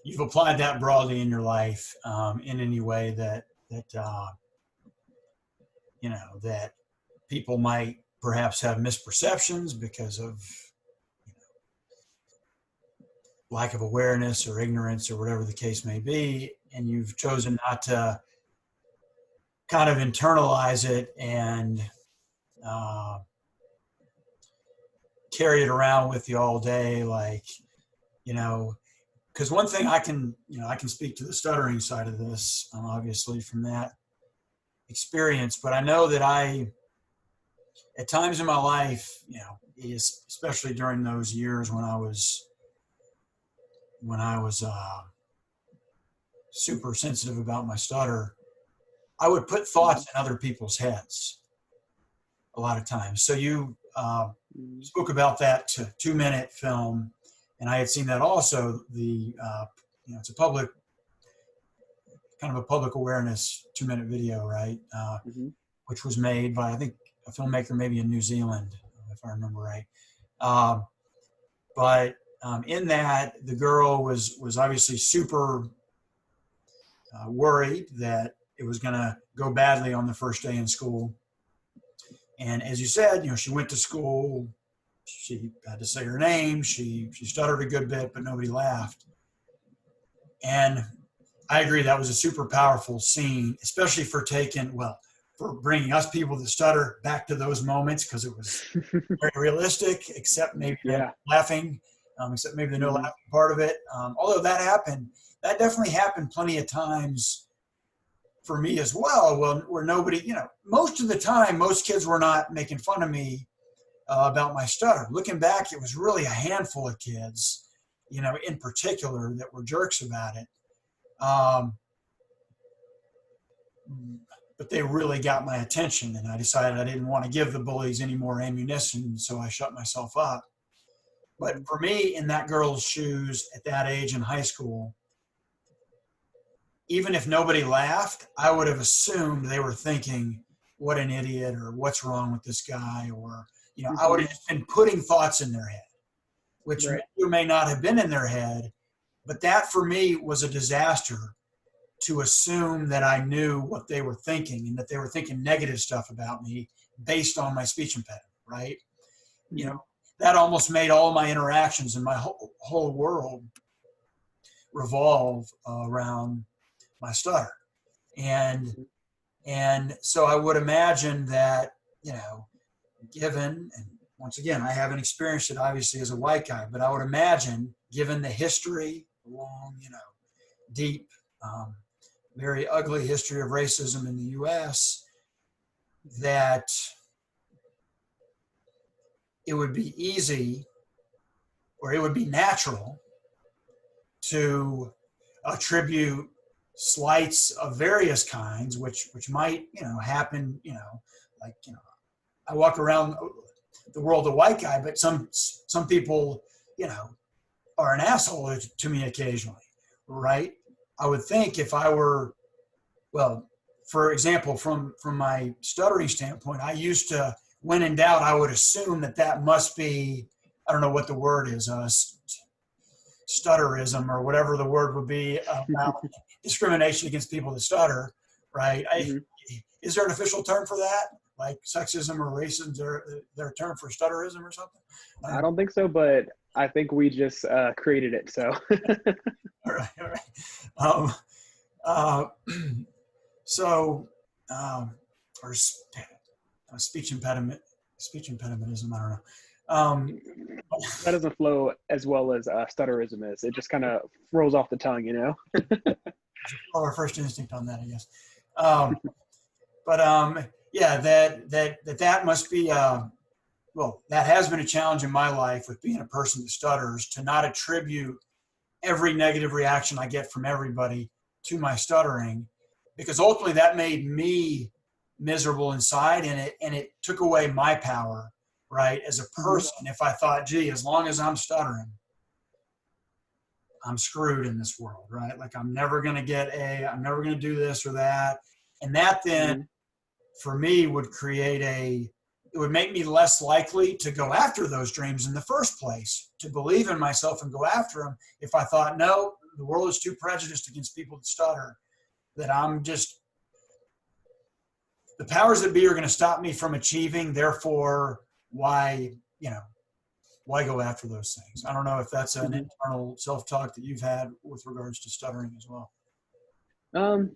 you've applied that broadly in your life, in any way that you know, that people might perhaps have misperceptions because of, you know, lack of awareness or ignorance or whatever the case may be, and you've chosen not to kind of internalize it and carry it around with you all day, like, you know, because one thing I can speak to the stuttering side of this, obviously from that experience, but I know that at times in my life, you know, especially during those years when I was super sensitive about my stutter, I would put thoughts in other people's heads a lot of times. So you spoke about that 2-minute film, and I had seen that also. You know, it's a public awareness 2-minute video, right? Which was made by, I think, a filmmaker maybe in New Zealand, if I remember right. But in that, the girl was obviously super worried that it was going to go badly on the first day in school. And as you said, you know, she went to school, she had to say her name, she stuttered a good bit, but nobody laughed. And I agree, that was a super powerful scene, especially for bringing us people that stutter back to those moments, because it was very realistic, except maybe no laughing, except maybe the no laughing part of it. Although that definitely happened plenty of times for me as well, where nobody, you know, most of the time, most kids were not making fun of me about my stutter. Looking back, it was really a handful of kids, you know, in particular, that were jerks about it. But they really got my attention, and I decided I didn't want to give the bullies any more ammunition, so I shut myself up. But for me, in that girl's shoes at that age in high school, even if nobody laughed, I would have assumed they were thinking, what an idiot, or what's wrong with this guy, or, you know, I would have just been putting thoughts in their head, which may or may not have been in their head. But that for me was a disaster, to assume that I knew what they were thinking, and that they were thinking negative stuff about me based on my speech impediment, right? You know, that almost made all my interactions and my whole world revolve around my stutter. And so I would imagine that, you know, given, and once again, I haven't experienced it obviously as a white guy, but I would imagine, given the history, long, you know, deep, very ugly history of racism in the US, that it would be easy, or it would be natural, to attribute slights of various kinds, which might, you know, happen, you know, like, you know, I walk around the world a white guy, but some people, you know, are an asshole to me occasionally, right? I would think if I were, well, for example, from my stuttering standpoint, I used to, when in doubt, I would assume that that must be, I don't know what the word is, stutterism or whatever the word would be about discrimination against people that stutter, right? Hmm. Is there an official term for that? Like sexism or racism, is there a term for stutterism or something? I don't I know. don't think so, but I think we just created it. So All right, all right. Um, uh, so, um, or speech impedimentism, I don't know. Um, that doesn't flow as well as stutterism is. It just kind of rolls off the tongue, you know? our first instinct on that, I guess. Um, but yeah, that must be well, that has been a challenge in my life with being a person that stutters, to not attribute every negative reaction I get from everybody to my stuttering, because ultimately that made me miserable inside, and it took away my power, right, as a Hmm. person. If I thought, gee, as long as I'm stuttering, I'm screwed in this world, right? Like I'm never going to I'm never going to do this or that. And that then Hmm. for me would it would make me less likely to go after those dreams in the first place, to believe in myself and go after them. If I thought, no, the world is too prejudiced against people that stutter, that I'm just, the powers that be are going to stop me from achieving. Therefore, why, you know, why go after those things? I don't know if that's an Hmm. internal self-talk that you've had with regards to stuttering as well. Um,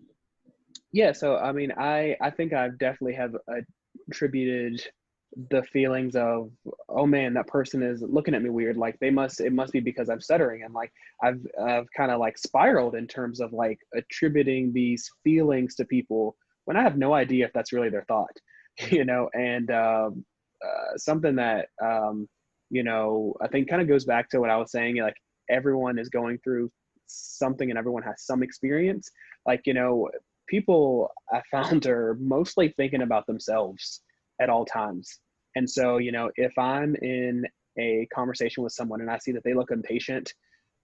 yeah. So, I mean, I think I've definitely have attributed the feelings of, oh man, that person is looking at me weird. Like it must be because I'm stuttering. And like, I've kind of like spiraled in terms of like attributing these feelings to people when I have no idea if that's really their thought, you know? And, something that, you know, I think kind of goes back to what I was saying, like everyone is going through something and everyone has some experience. Like, you know, people I found are mostly thinking about themselves at all times. And so, you know, if I'm in a conversation with someone and I see that they look impatient,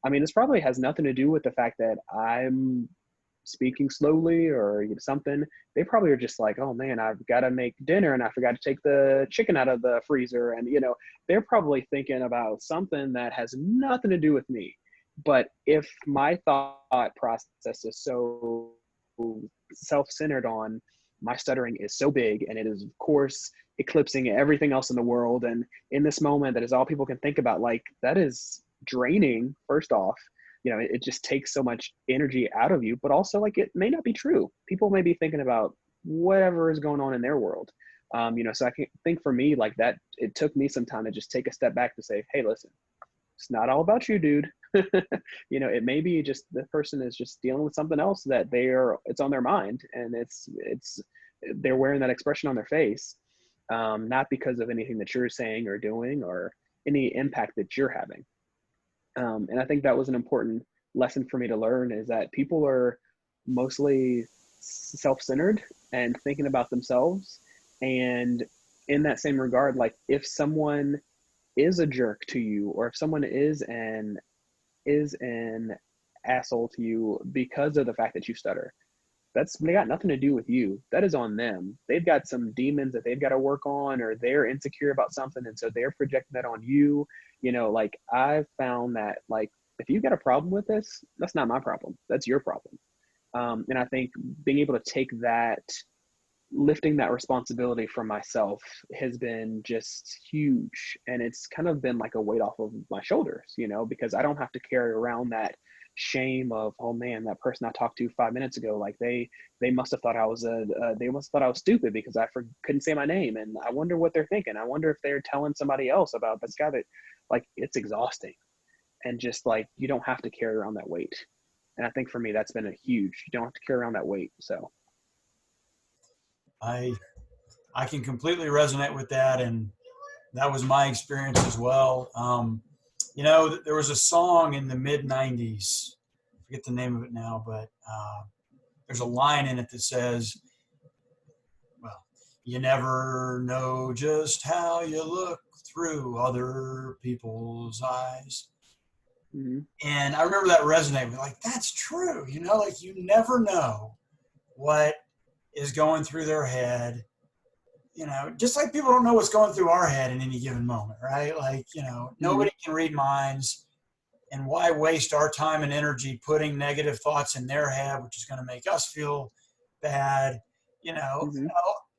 I mean, this probably has nothing to do with the fact that I'm speaking slowly or something. They probably are just like, oh man, I've got to make dinner and I forgot to take the chicken out of the freezer. And, you know, they're probably thinking about something that has nothing to do with me. But if my thought process is so self-centered on my stuttering is so big and it is of course eclipsing everything else in the world, and in this moment that is all people can think about, like that is draining. First off, you know, it just takes so much energy out of you, but also like it may not be true. People may be thinking about whatever is going on in their world. You know, so I can think for me like that, it took me some time to just take a step back to say, hey, listen, it's not all about you, dude. You know, it may be just the person is just dealing with something else that it's on their mind, and they're wearing that expression on their face, not because of anything that you're saying or doing or any impact that you're having. And I think that was an important lesson for me to learn, is that people are mostly self-centered and thinking about themselves. And in that same regard, like if someone is a jerk to you, or if someone is an asshole to you because of the fact that you stutter, they got nothing to do with you. That is on them. They've got some demons that they've got to work on, or they're insecure about something, and so they're projecting that on you. You know, like I've found that like if you've got a problem with this, that's not my problem. That's your problem. And I think being able to take that, lifting that responsibility from myself has been just huge. And it's kind of been like a weight off of my shoulders, you know, because I don't have to carry around that shame of, oh man, that person I talked to 5 minutes ago, like they must have thought I was they must have thought I was stupid because couldn't say my name. And I wonder what they're thinking. I wonder if they're telling somebody else about this guy. That, like, it's exhausting. And just like, you don't have to carry around that weight. And I think for me, that's been a huge, you don't have to carry around that weight. So I I can completely resonate with that, and that was my experience as well. You know, there was a song in the mid '90s. I forget the name of it now, but there's a line in it that says, "Well, you never know just how you look through other people's eyes." Mm-hmm. And I remember that resonated with, like, that's true. You know, like, you never know what is going through their head. You know, just like people don't know what's going through our head in any given moment, right? Like, you know, Mm-hmm. nobody can read minds. And why waste our time and energy putting negative thoughts in their head, which is going to make us feel bad, Mm-hmm.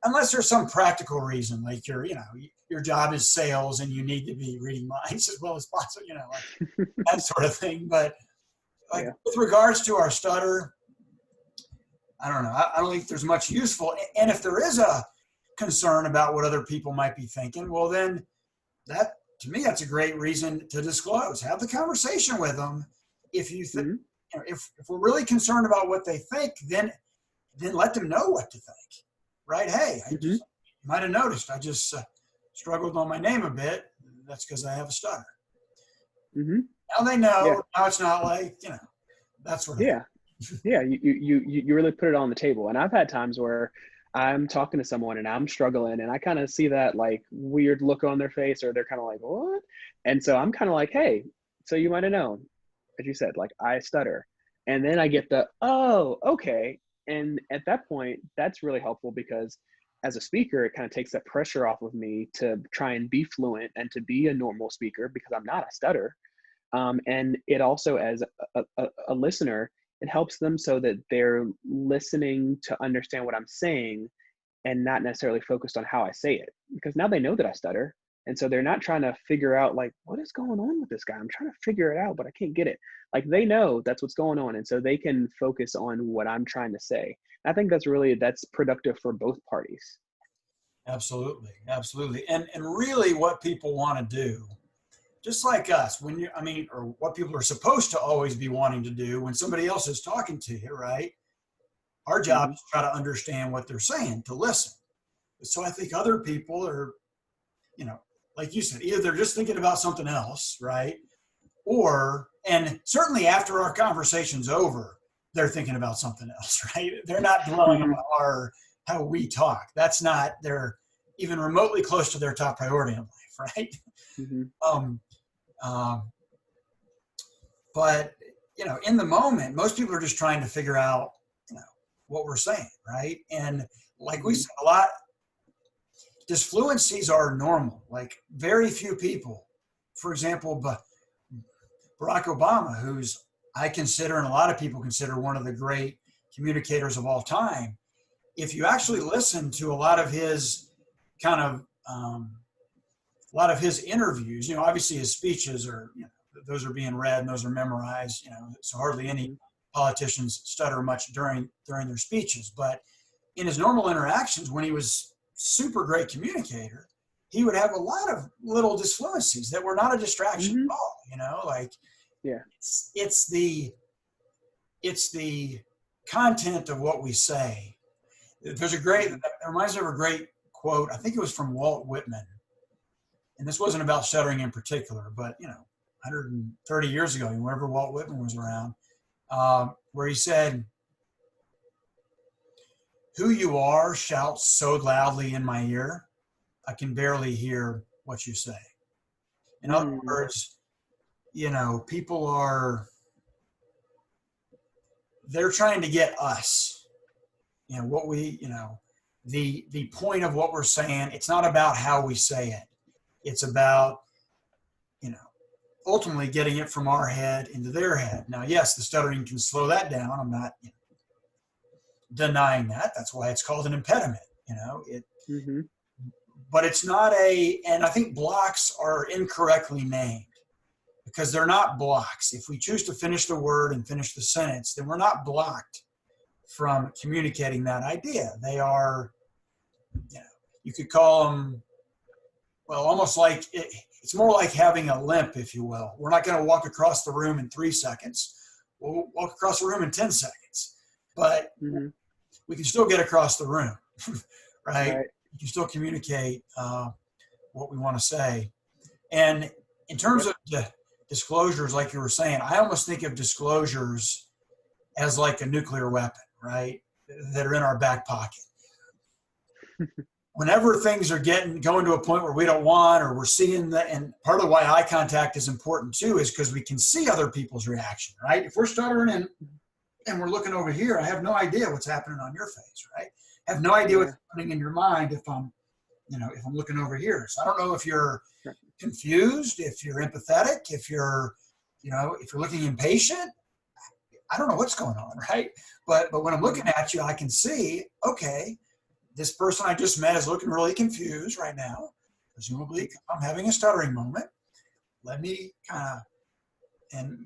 unless there's some practical reason, like your job is sales and you need to be reading minds as well as possible, like that sort of thing. But like Yeah. with regards to our stutter, I don't know. I don't think there's much useful. And if there is a concern about what other people might be thinking, well, then that, to me, that's a great reason to disclose. Have the conversation with them. If Mm-hmm. if we're really concerned about what they think, then let them know what to think. Right? Hey, Mm-hmm. you might have noticed I just struggled on my name a bit. That's because I have a stutter. Mm-hmm. Now they Yeah. know. Now it's not like that sort of thing. Yeah. Yeah. You really put it on the table. And I've had times where I'm talking to someone and I'm struggling and I kind of see that like weird look on their face, or they're kind of like, what? And so I'm kind of like, hey, so you might have known, as you said, like I stutter. And then I get the, oh, okay. And at that point, that's really helpful because as a speaker, it kind of takes that pressure off of me to try and be fluent and to be a normal speaker because I'm not a stutter. And it also, as a listener, it helps them so that they're listening to understand what I'm saying and not necessarily focused on how I say it, because now they know that I stutter. And so they're not trying to figure out like, what is going on with this guy? I'm trying to figure it out, but I can't get it. Like they know that's what's going on. And so they can focus on what I'm trying to say. I think that's productive for both parties. Absolutely, absolutely. And really, what people want to do, just like us, or what people are supposed to always be wanting to do when somebody else is talking to you, right? Our job Mm-hmm. is to try to understand what they're saying, to listen. So I think other people are, like you said, either they're just thinking about something else, right? And certainly after our conversation's over, they're thinking about something else, right? They're not dwelling Mm-hmm. on how we talk. That's not they're even remotely close to their top priority in life, right? Mm-hmm. Um, um, but in the moment, most people are just trying to figure out, what we're saying, right? And like we Mm-hmm. said, a lot disfluencies are normal. Like very few people, for example, Barack Obama, who's I consider and a lot of people consider one of the great communicators of all time. If you actually listen to a lot of his kind of a lot of his interviews, obviously his speeches are, those are being read and those are memorized, so hardly any Mm-hmm. politicians stutter much during their speeches. But in his normal interactions, when he was super great communicator, he would have a lot of little disfluencies that were not a distraction Mm-hmm. at all, like Yeah. it's the content of what we say. It reminds me of a great quote. I think it was from Walt Whitman. And this wasn't about stuttering in particular, but 130 years ago, whenever Walt Whitman was around, where he said, "Who you are shouts so loudly in my ear, I can barely hear what you say." In other Mm-hmm. words, people they're trying to get us, what we, the point of what we're saying. It's not about how we say it. It's about, you know, ultimately getting it from our head into their head. Now, yes, the stuttering can slow that down. I'm not denying that. That's why it's called an impediment. Mm-hmm. But it's not and I think blocks are incorrectly named because they're not blocks. If we choose to finish the word and finish the sentence, then we're not blocked from communicating that idea. They are, you could call them, well, almost like it's more like having a limp, if you will. We're not going to walk across the room in 3 seconds. We'll walk across the room in 10 seconds, but Mm-hmm. we can still get across the room, right? Right. We can still communicate what we want to say. And in terms Yep. of disclosures, like you were saying, I almost think of disclosures as like a nuclear weapon, right? That are in our back pocket. whenever things are going to a point where we don't want, or we're seeing that, and part of why eye contact is important too is because we can see other people's reaction, right? If we're stuttering and we're looking over here, I have no idea what's happening on your face, right? I have no idea what's happening in your mind if I'm looking over here. So I don't know if you're confused, if you're empathetic, if you're looking impatient. I don't know what's going on, right? But when I'm looking at you, I can see, okay, this person I just met is looking really confused right now. Presumably, I'm having a stuttering moment. Let me and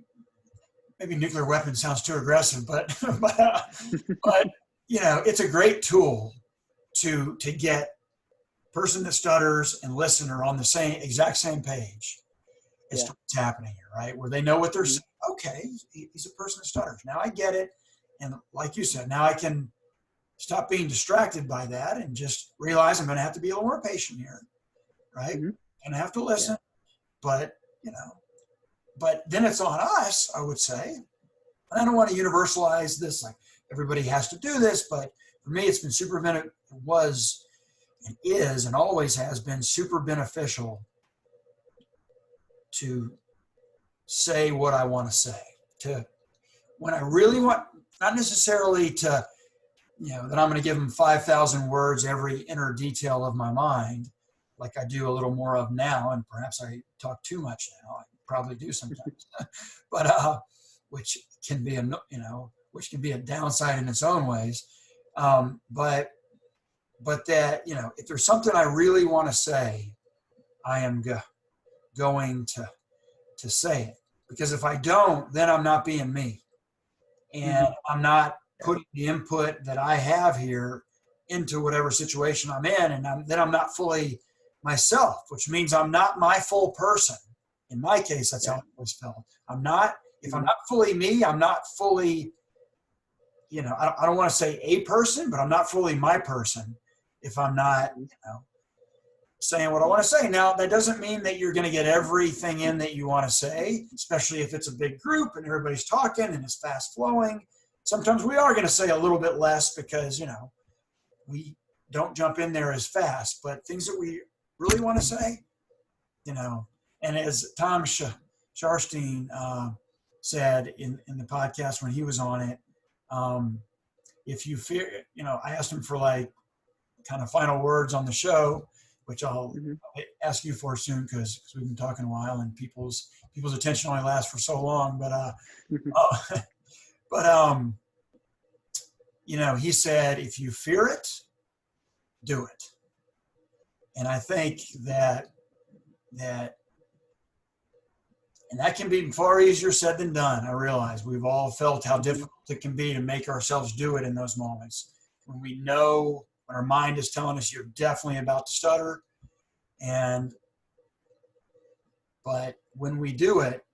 maybe nuclear weapon sounds too aggressive, but it's a great tool to get person that stutters and listener on the exact same page as to what's happening here, right? Where they know what they're saying. Okay, he's a person that stutters. Now I get it. And like you said, now I can stop being distracted by that and just realize I'm going to have to be a little more patient here, right? And I have to listen, but then it's on us, I would say. And I don't want to universalize this, like everybody has to do this, but for me, it's been it was and is and always has been super beneficial to say what I want to say, when I really want, not necessarily to, that I'm going to give them 5,000 words, every inner detail of my mind, like I do a little more of now, and perhaps I talk too much now. I probably do sometimes, but which can be a downside in its own ways. But that, if there's something I really want to say, I am going to say it, because if I don't, then I'm not being me, and I'm not putting the input that I have here into whatever situation I'm in, and then I'm not fully myself, which means I'm not my full person. In my case, that's how it always felt. If I'm not fully me, I'm not fully, I don't want to say a person, but I'm not fully my person if I'm not, saying what I want to say. Now, that doesn't mean that you're going to get everything in that you want to say, especially if it's a big group and everybody's talking and it's fast flowing. Sometimes we are going to say a little bit less because, we don't jump in there as fast, but things that we really want to say, and as Tom Sharstein said in the podcast when he was on it, if you fear, I asked him for like kind of final words on the show, which I'll ask you for soon because we've been talking a while and people's attention only lasts for so long. But he said, if you fear it, do it. And I think that can be far easier said than done. I realize we've all felt how difficult it can be to make ourselves do it in those moments when we know, when our mind is telling us you're definitely about to stutter. But when we do it,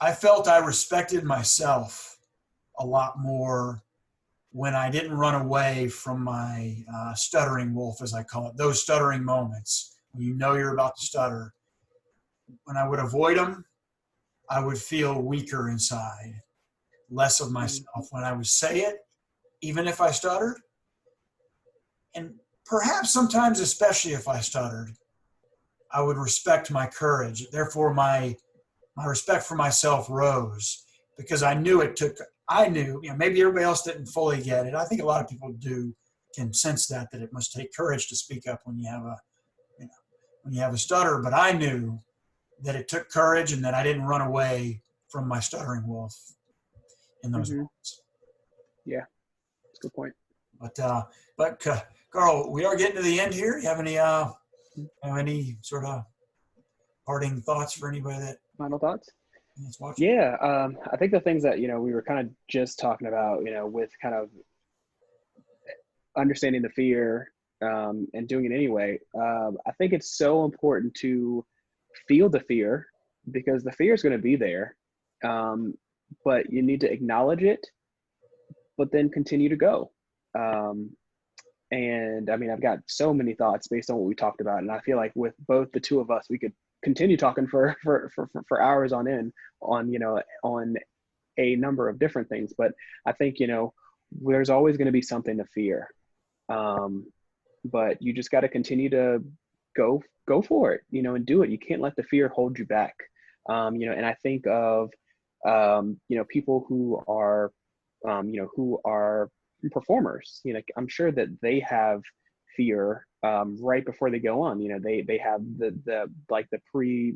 I felt I respected myself a lot more when I didn't run away from my stuttering wolf, as I call it, those stuttering moments when you're about to stutter. When I would avoid them, I would feel weaker inside, less of myself. When I would say it, even if I stuttered, and perhaps sometimes, especially if I stuttered, I would respect my courage. Therefore, my respect for myself rose because I knew maybe everybody else didn't fully get it. I think a lot of people can sense that it must take courage to speak up when you have a stutter. But I knew that it took courage and that I didn't run away from my stuttering wolf in those moments. Yeah, that's a good point. But Carl, we are getting to the end here. You have any sort of parting thoughts for anybody that final thoughts? That's watching? Yeah, I think the things that we were kind of just talking about, with kind of understanding the fear and doing it anyway. I think it's so important to feel the fear because the fear is going to be there, but you need to acknowledge it, but then continue to go. And I mean, I've got so many thoughts based on what we talked about, and I feel like with both the two of us, we could continue talking for hours on end on a number of different things. But I think there's always going to be something to fear, But you just got to continue to go for it, and do it. You can't let the fear hold you back. And I think of, people who are, who are performers, I'm sure that they have fear right before they go on. They have the like the pre,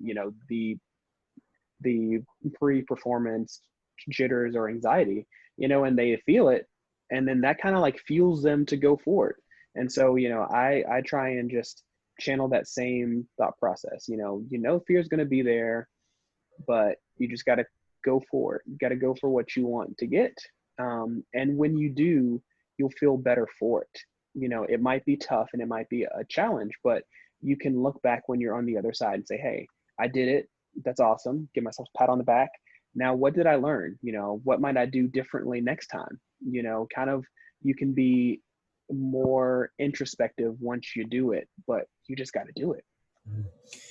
the pre-performance jitters or anxiety, and they feel it, and then that kind of like fuels them to go forward. And so, I try and just channel that same thought process. Fear is going to be there, but you just got to go for it. You got to go for what you want to get. And when you do, you'll feel better for it. It might be tough and it might be a challenge, but you can look back when you're on the other side and say, hey, I did it. That's awesome. Give myself a pat on the back. Now, what did I learn? What might I do differently next time? Kind of, you can be more introspective once you do it, but you just got to do it.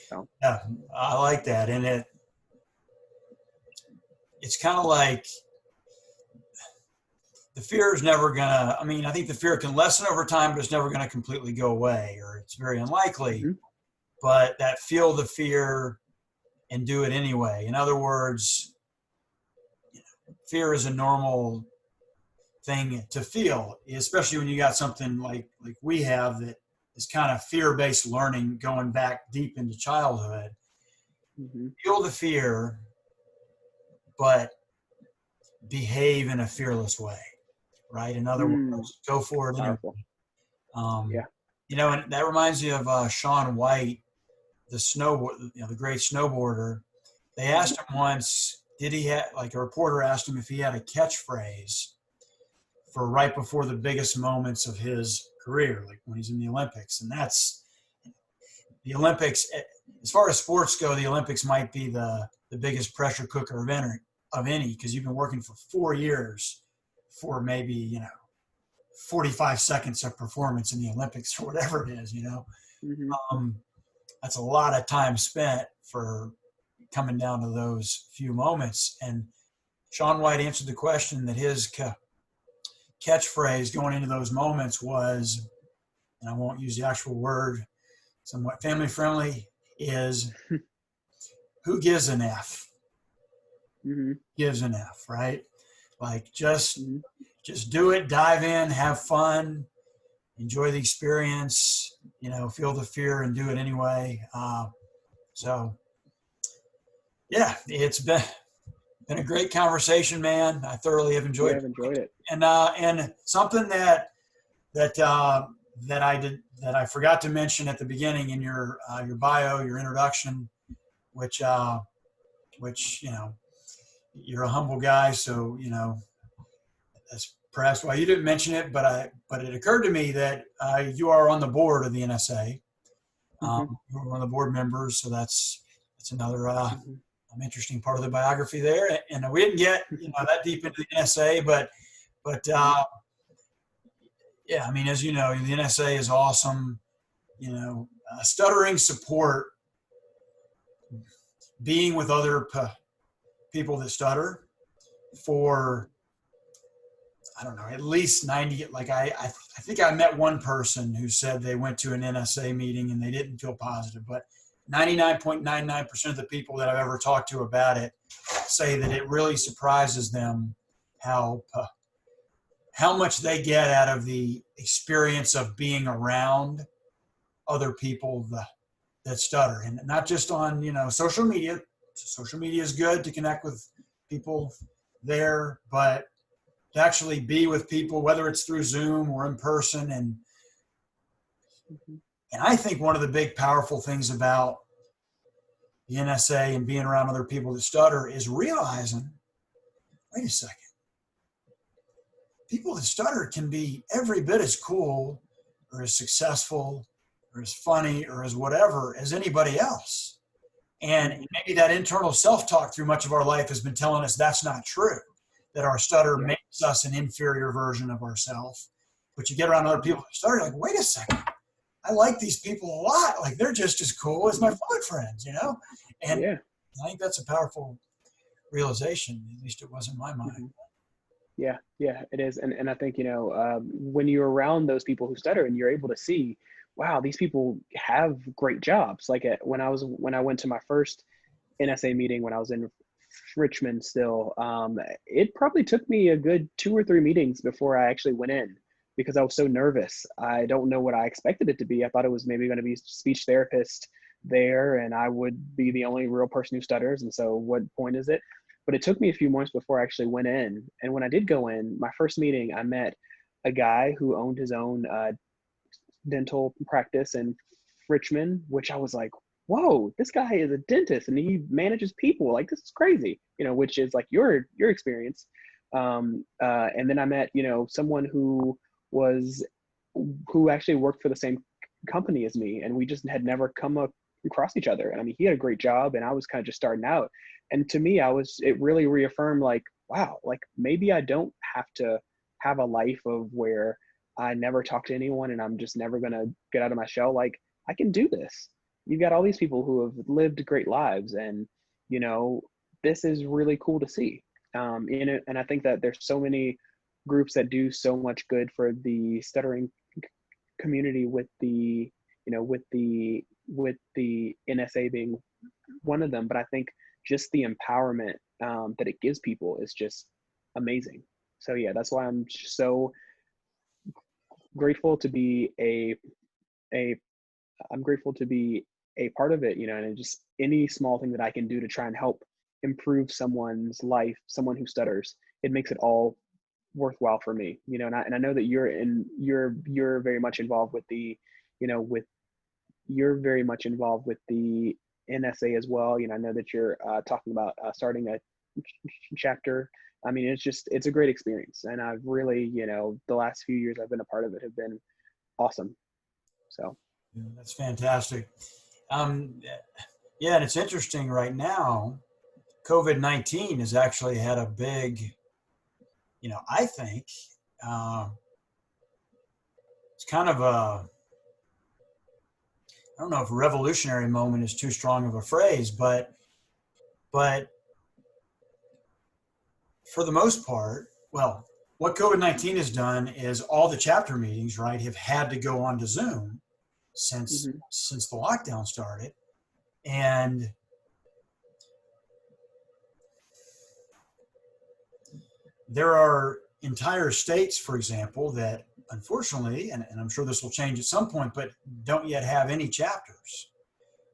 So. Yeah, I like that. And it's kind of like the fear is never gonna, I think the fear can lessen over time, but it's never gonna completely go away, or it's very unlikely. Mm-hmm. But that feel the fear and do it anyway. In other words, fear is a normal thing to feel, especially when you got something like we have that is kind of fear-based learning going back deep into childhood. Mm-hmm. Feel the fear, but behave in a fearless way, right? In other words, go for it anyway. Yeah. And that reminds me of Shaun White, the great snowboarder. They asked him once, did he have, like a reporter asked him if he had a catchphrase for right before the biggest moments of his career, like when he's in the Olympics. And that's the Olympics. As far as sports go, the Olympics might be the biggest pressure cooker of any, because you've been working for 4 years for maybe, 45 seconds of performance in the Olympics or whatever it is, Mm-hmm. That's a lot of time spent for coming down to those few moments. And Shaun White answered the question that his catchphrase going into those moments was, and I won't use the actual word, somewhat family friendly, is who gives an F? Mm-hmm. Gives an F, right? Like just Mm-hmm. do it, dive in, have fun, enjoy the experience, feel the fear and do it anyway. So yeah, it's been a great conversation, man. I thoroughly have enjoyed Yeah, I've enjoyed it. And something that I forgot to mention at the beginning in your bio, your introduction, which you're a humble guy, so that's perhaps why you didn't mention it. But it occurred to me that you are on the board of the NSA. Mm-hmm. You're one of the board members, so that's another Mm-hmm. interesting part of the biography there. And we didn't get that deep into the NSA, but yeah, as you know, the NSA is awesome. Stuttering support, being with other people that stutter for, I don't know, at least 90, like I think I met one person who said they went to an NSA meeting and they didn't feel positive, but 99.99% of the people that I've ever talked to about it say that it really surprises them how much they get out of the experience of being around other people that stutter, and not just on social media. Social media is good to connect with people there, but to actually be with people, whether it's through Zoom or in person. And I think one of the big powerful things about the NSA and being around other people that stutter is realizing, wait a second, people that stutter can be every bit as cool or as successful or as funny or as whatever as anybody else. And maybe that internal self-talk through much of our life has been telling us that's not true, that our stutter makes us an inferior version of ourselves. But you get around other people that stutter, like, wait a second, I like these people a lot. Like, they're just as cool as my fun friends, And I think that's a powerful realization. At least it was in my mind. Yeah, it is. And I think, when you're around those people who stutter and you're able to see, wow, these people have great jobs. Like when I went to my first NSA meeting when I was in Richmond still, it probably took me a good 2 or 3 meetings before I actually went in because I was so nervous. I don't know what I expected it to be. I thought it was maybe going to be speech therapist there and I would be the only real person who stutters. And so what point is it? But it took me a few months before I actually went in. And when I did go in, my first meeting, I met a guy who owned his own dental practice in Richmond, which I was like, whoa, this guy is a dentist and he manages people. Like, this is crazy, which is like your experience. And then I met, someone who actually worked for the same company as me, and we just had never come across each other. And I mean, he had a great job and I was kind of just starting out. And to me, it really reaffirmed like, wow, like maybe I don't have to have a life of where I never talk to anyone and I'm just never going to get out of my shell. Like, I can do this. You've got all these people who have lived great lives and, this is really cool to see. And I think that there's so many groups that do so much good for the stuttering community with the, with the NSA being one of them. But I think just the empowerment that it gives people is just amazing. So yeah, that's why I'm so grateful to be I'm grateful to be a part of it, and just any small thing that I can do to try and help improve someone's life, someone who stutters, it makes it all worthwhile for me, and I know that you're very much involved with the, you're very much involved with the NSA as well. I know that you're talking about starting a chapter. I mean, it's a great experience. And I've really, the last few years I've been a part of it have been awesome. So. Yeah, that's fantastic. Yeah, and it's interesting right now, COVID-19 has actually had a big, I think it's kind of I don't know if revolutionary moment is too strong of a phrase, but for the most part, well, what COVID-19 has done is all the chapter meetings, right, have had to go on to Zoom since the lockdown started. And there are entire states, for example, that unfortunately, and I'm sure this will change at some point, but don't yet have any chapters,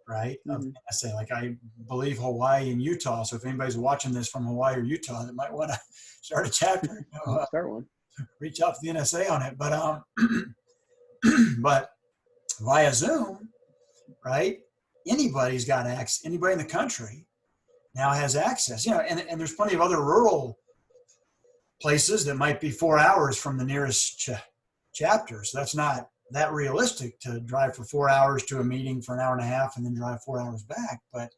right? I say, like, I believe Hawaii and Utah. So if anybody's watching this from Hawaii or Utah that might want to start a chapter, start one. Reach out to the NSA on it. But but via Zoom, right? Anybody's got access. Anybody in the country now has access. And there's plenty of other rural places that might be 4 hours from the nearest chapter. So that's not that realistic to drive for 4 hours to a meeting for an hour and a half and then drive 4 hours back. But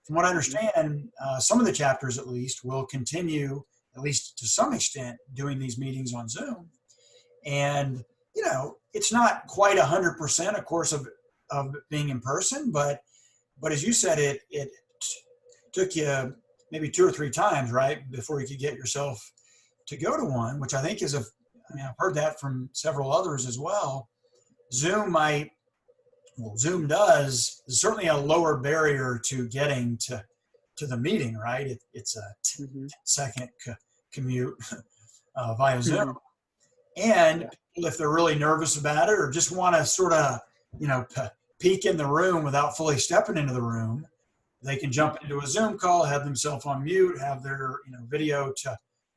from what I understand, some of the chapters at least will continue, at least to some extent, doing these meetings on Zoom. And, it's not quite 100%, of course, of being in person, but as you said, it took you maybe 2 or 3 times, right, before you could get yourself to go to one, which I think is I've heard that from several others as well. Zoom does certainly a lower barrier to getting to the meeting, right? It's a 10-second commute via Zoom. And people, if they're really nervous about it or just want to sort of, peek in the room without fully stepping into the room, they can jump into a Zoom call, have themselves on mute, have their video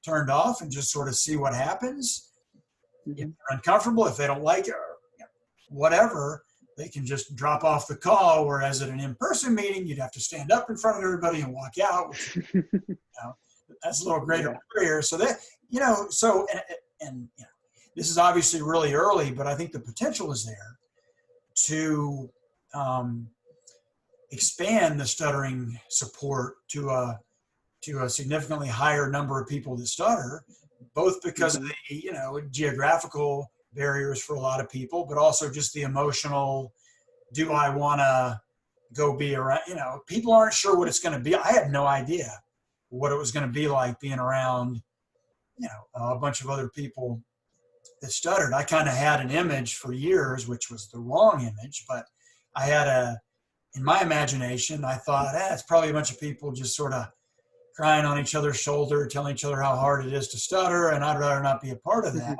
turned off, and just sort of see what happens. If they're uncomfortable, if they don't like it, or whatever, they can just drop off the call. Whereas at an in-person meeting, you'd have to stand up in front of everybody and walk out, which, that's a little greater barrier. So that, and this is obviously really early, but I think the potential is there to expand the stuttering support to a significantly higher number of people that stutter, both because of the geographical barriers for a lot of people, but also just the emotional, do I want to go be around, people aren't sure what it's going to be. I had no idea what it was going to be like being around a bunch of other people that stuttered. I kind of had an image for years, which was the wrong image, but I had in my imagination, I thought, it's probably a bunch of people just sort of crying on each other's shoulder, telling each other how hard it is to stutter, and I'd rather not be a part of that.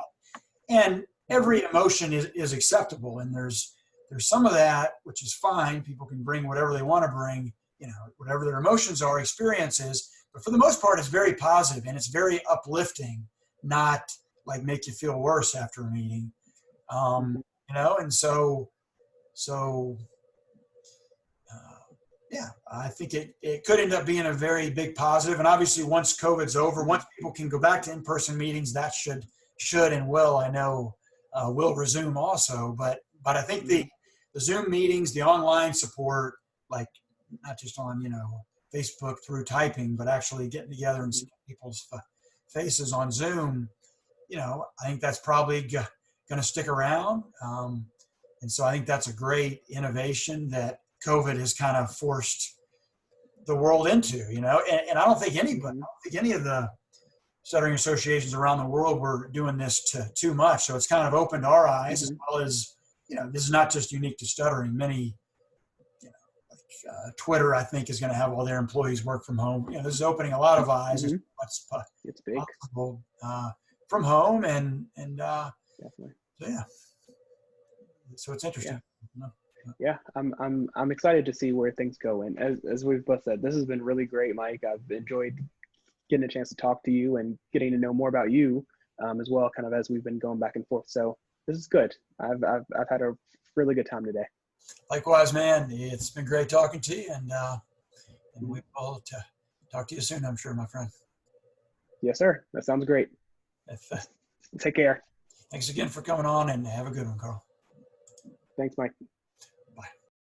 And every emotion is acceptable, and there's some of that, which is fine. People can bring whatever they want to bring, whatever their emotions are, experiences. But for the most part, it's very positive and it's very uplifting, not like make you feel worse after a meeting. And so yeah, I think it could end up being a very big positive. And obviously, once COVID's over, once people can go back to in-person meetings, that should and will, I know, will resume also. But I think the Zoom meetings, the online support, like not just on Facebook through typing, but actually getting together and seeing people's faces on Zoom, I think that's probably going to stick around. And so I think that's a great innovation that COVID has kind of forced the world into, and I don't think any of the stuttering associations around the world were doing this too much. So it's kind of opened our eyes, as well as, this is not just unique to stuttering. Many, Twitter, I think, is going to have all their employees work from home. This is opening a lot of eyes. What's it's big. possible from home, and Definitely. So yeah. So it's interesting. Yeah, I'm excited to see where things go. And as we've both said, this has been really great, Mike. I've enjoyed getting a chance to talk to you and getting to know more about you as well, kind of as we've been going back and forth. So this is good. I've had a really good time today. Likewise, man. It's been great talking to you, and we will talk to you soon, I'm sure, my friend. Yes, sir. That sounds great. Take care. Thanks again for coming on, and have a good one, Carl. Thanks, Mike.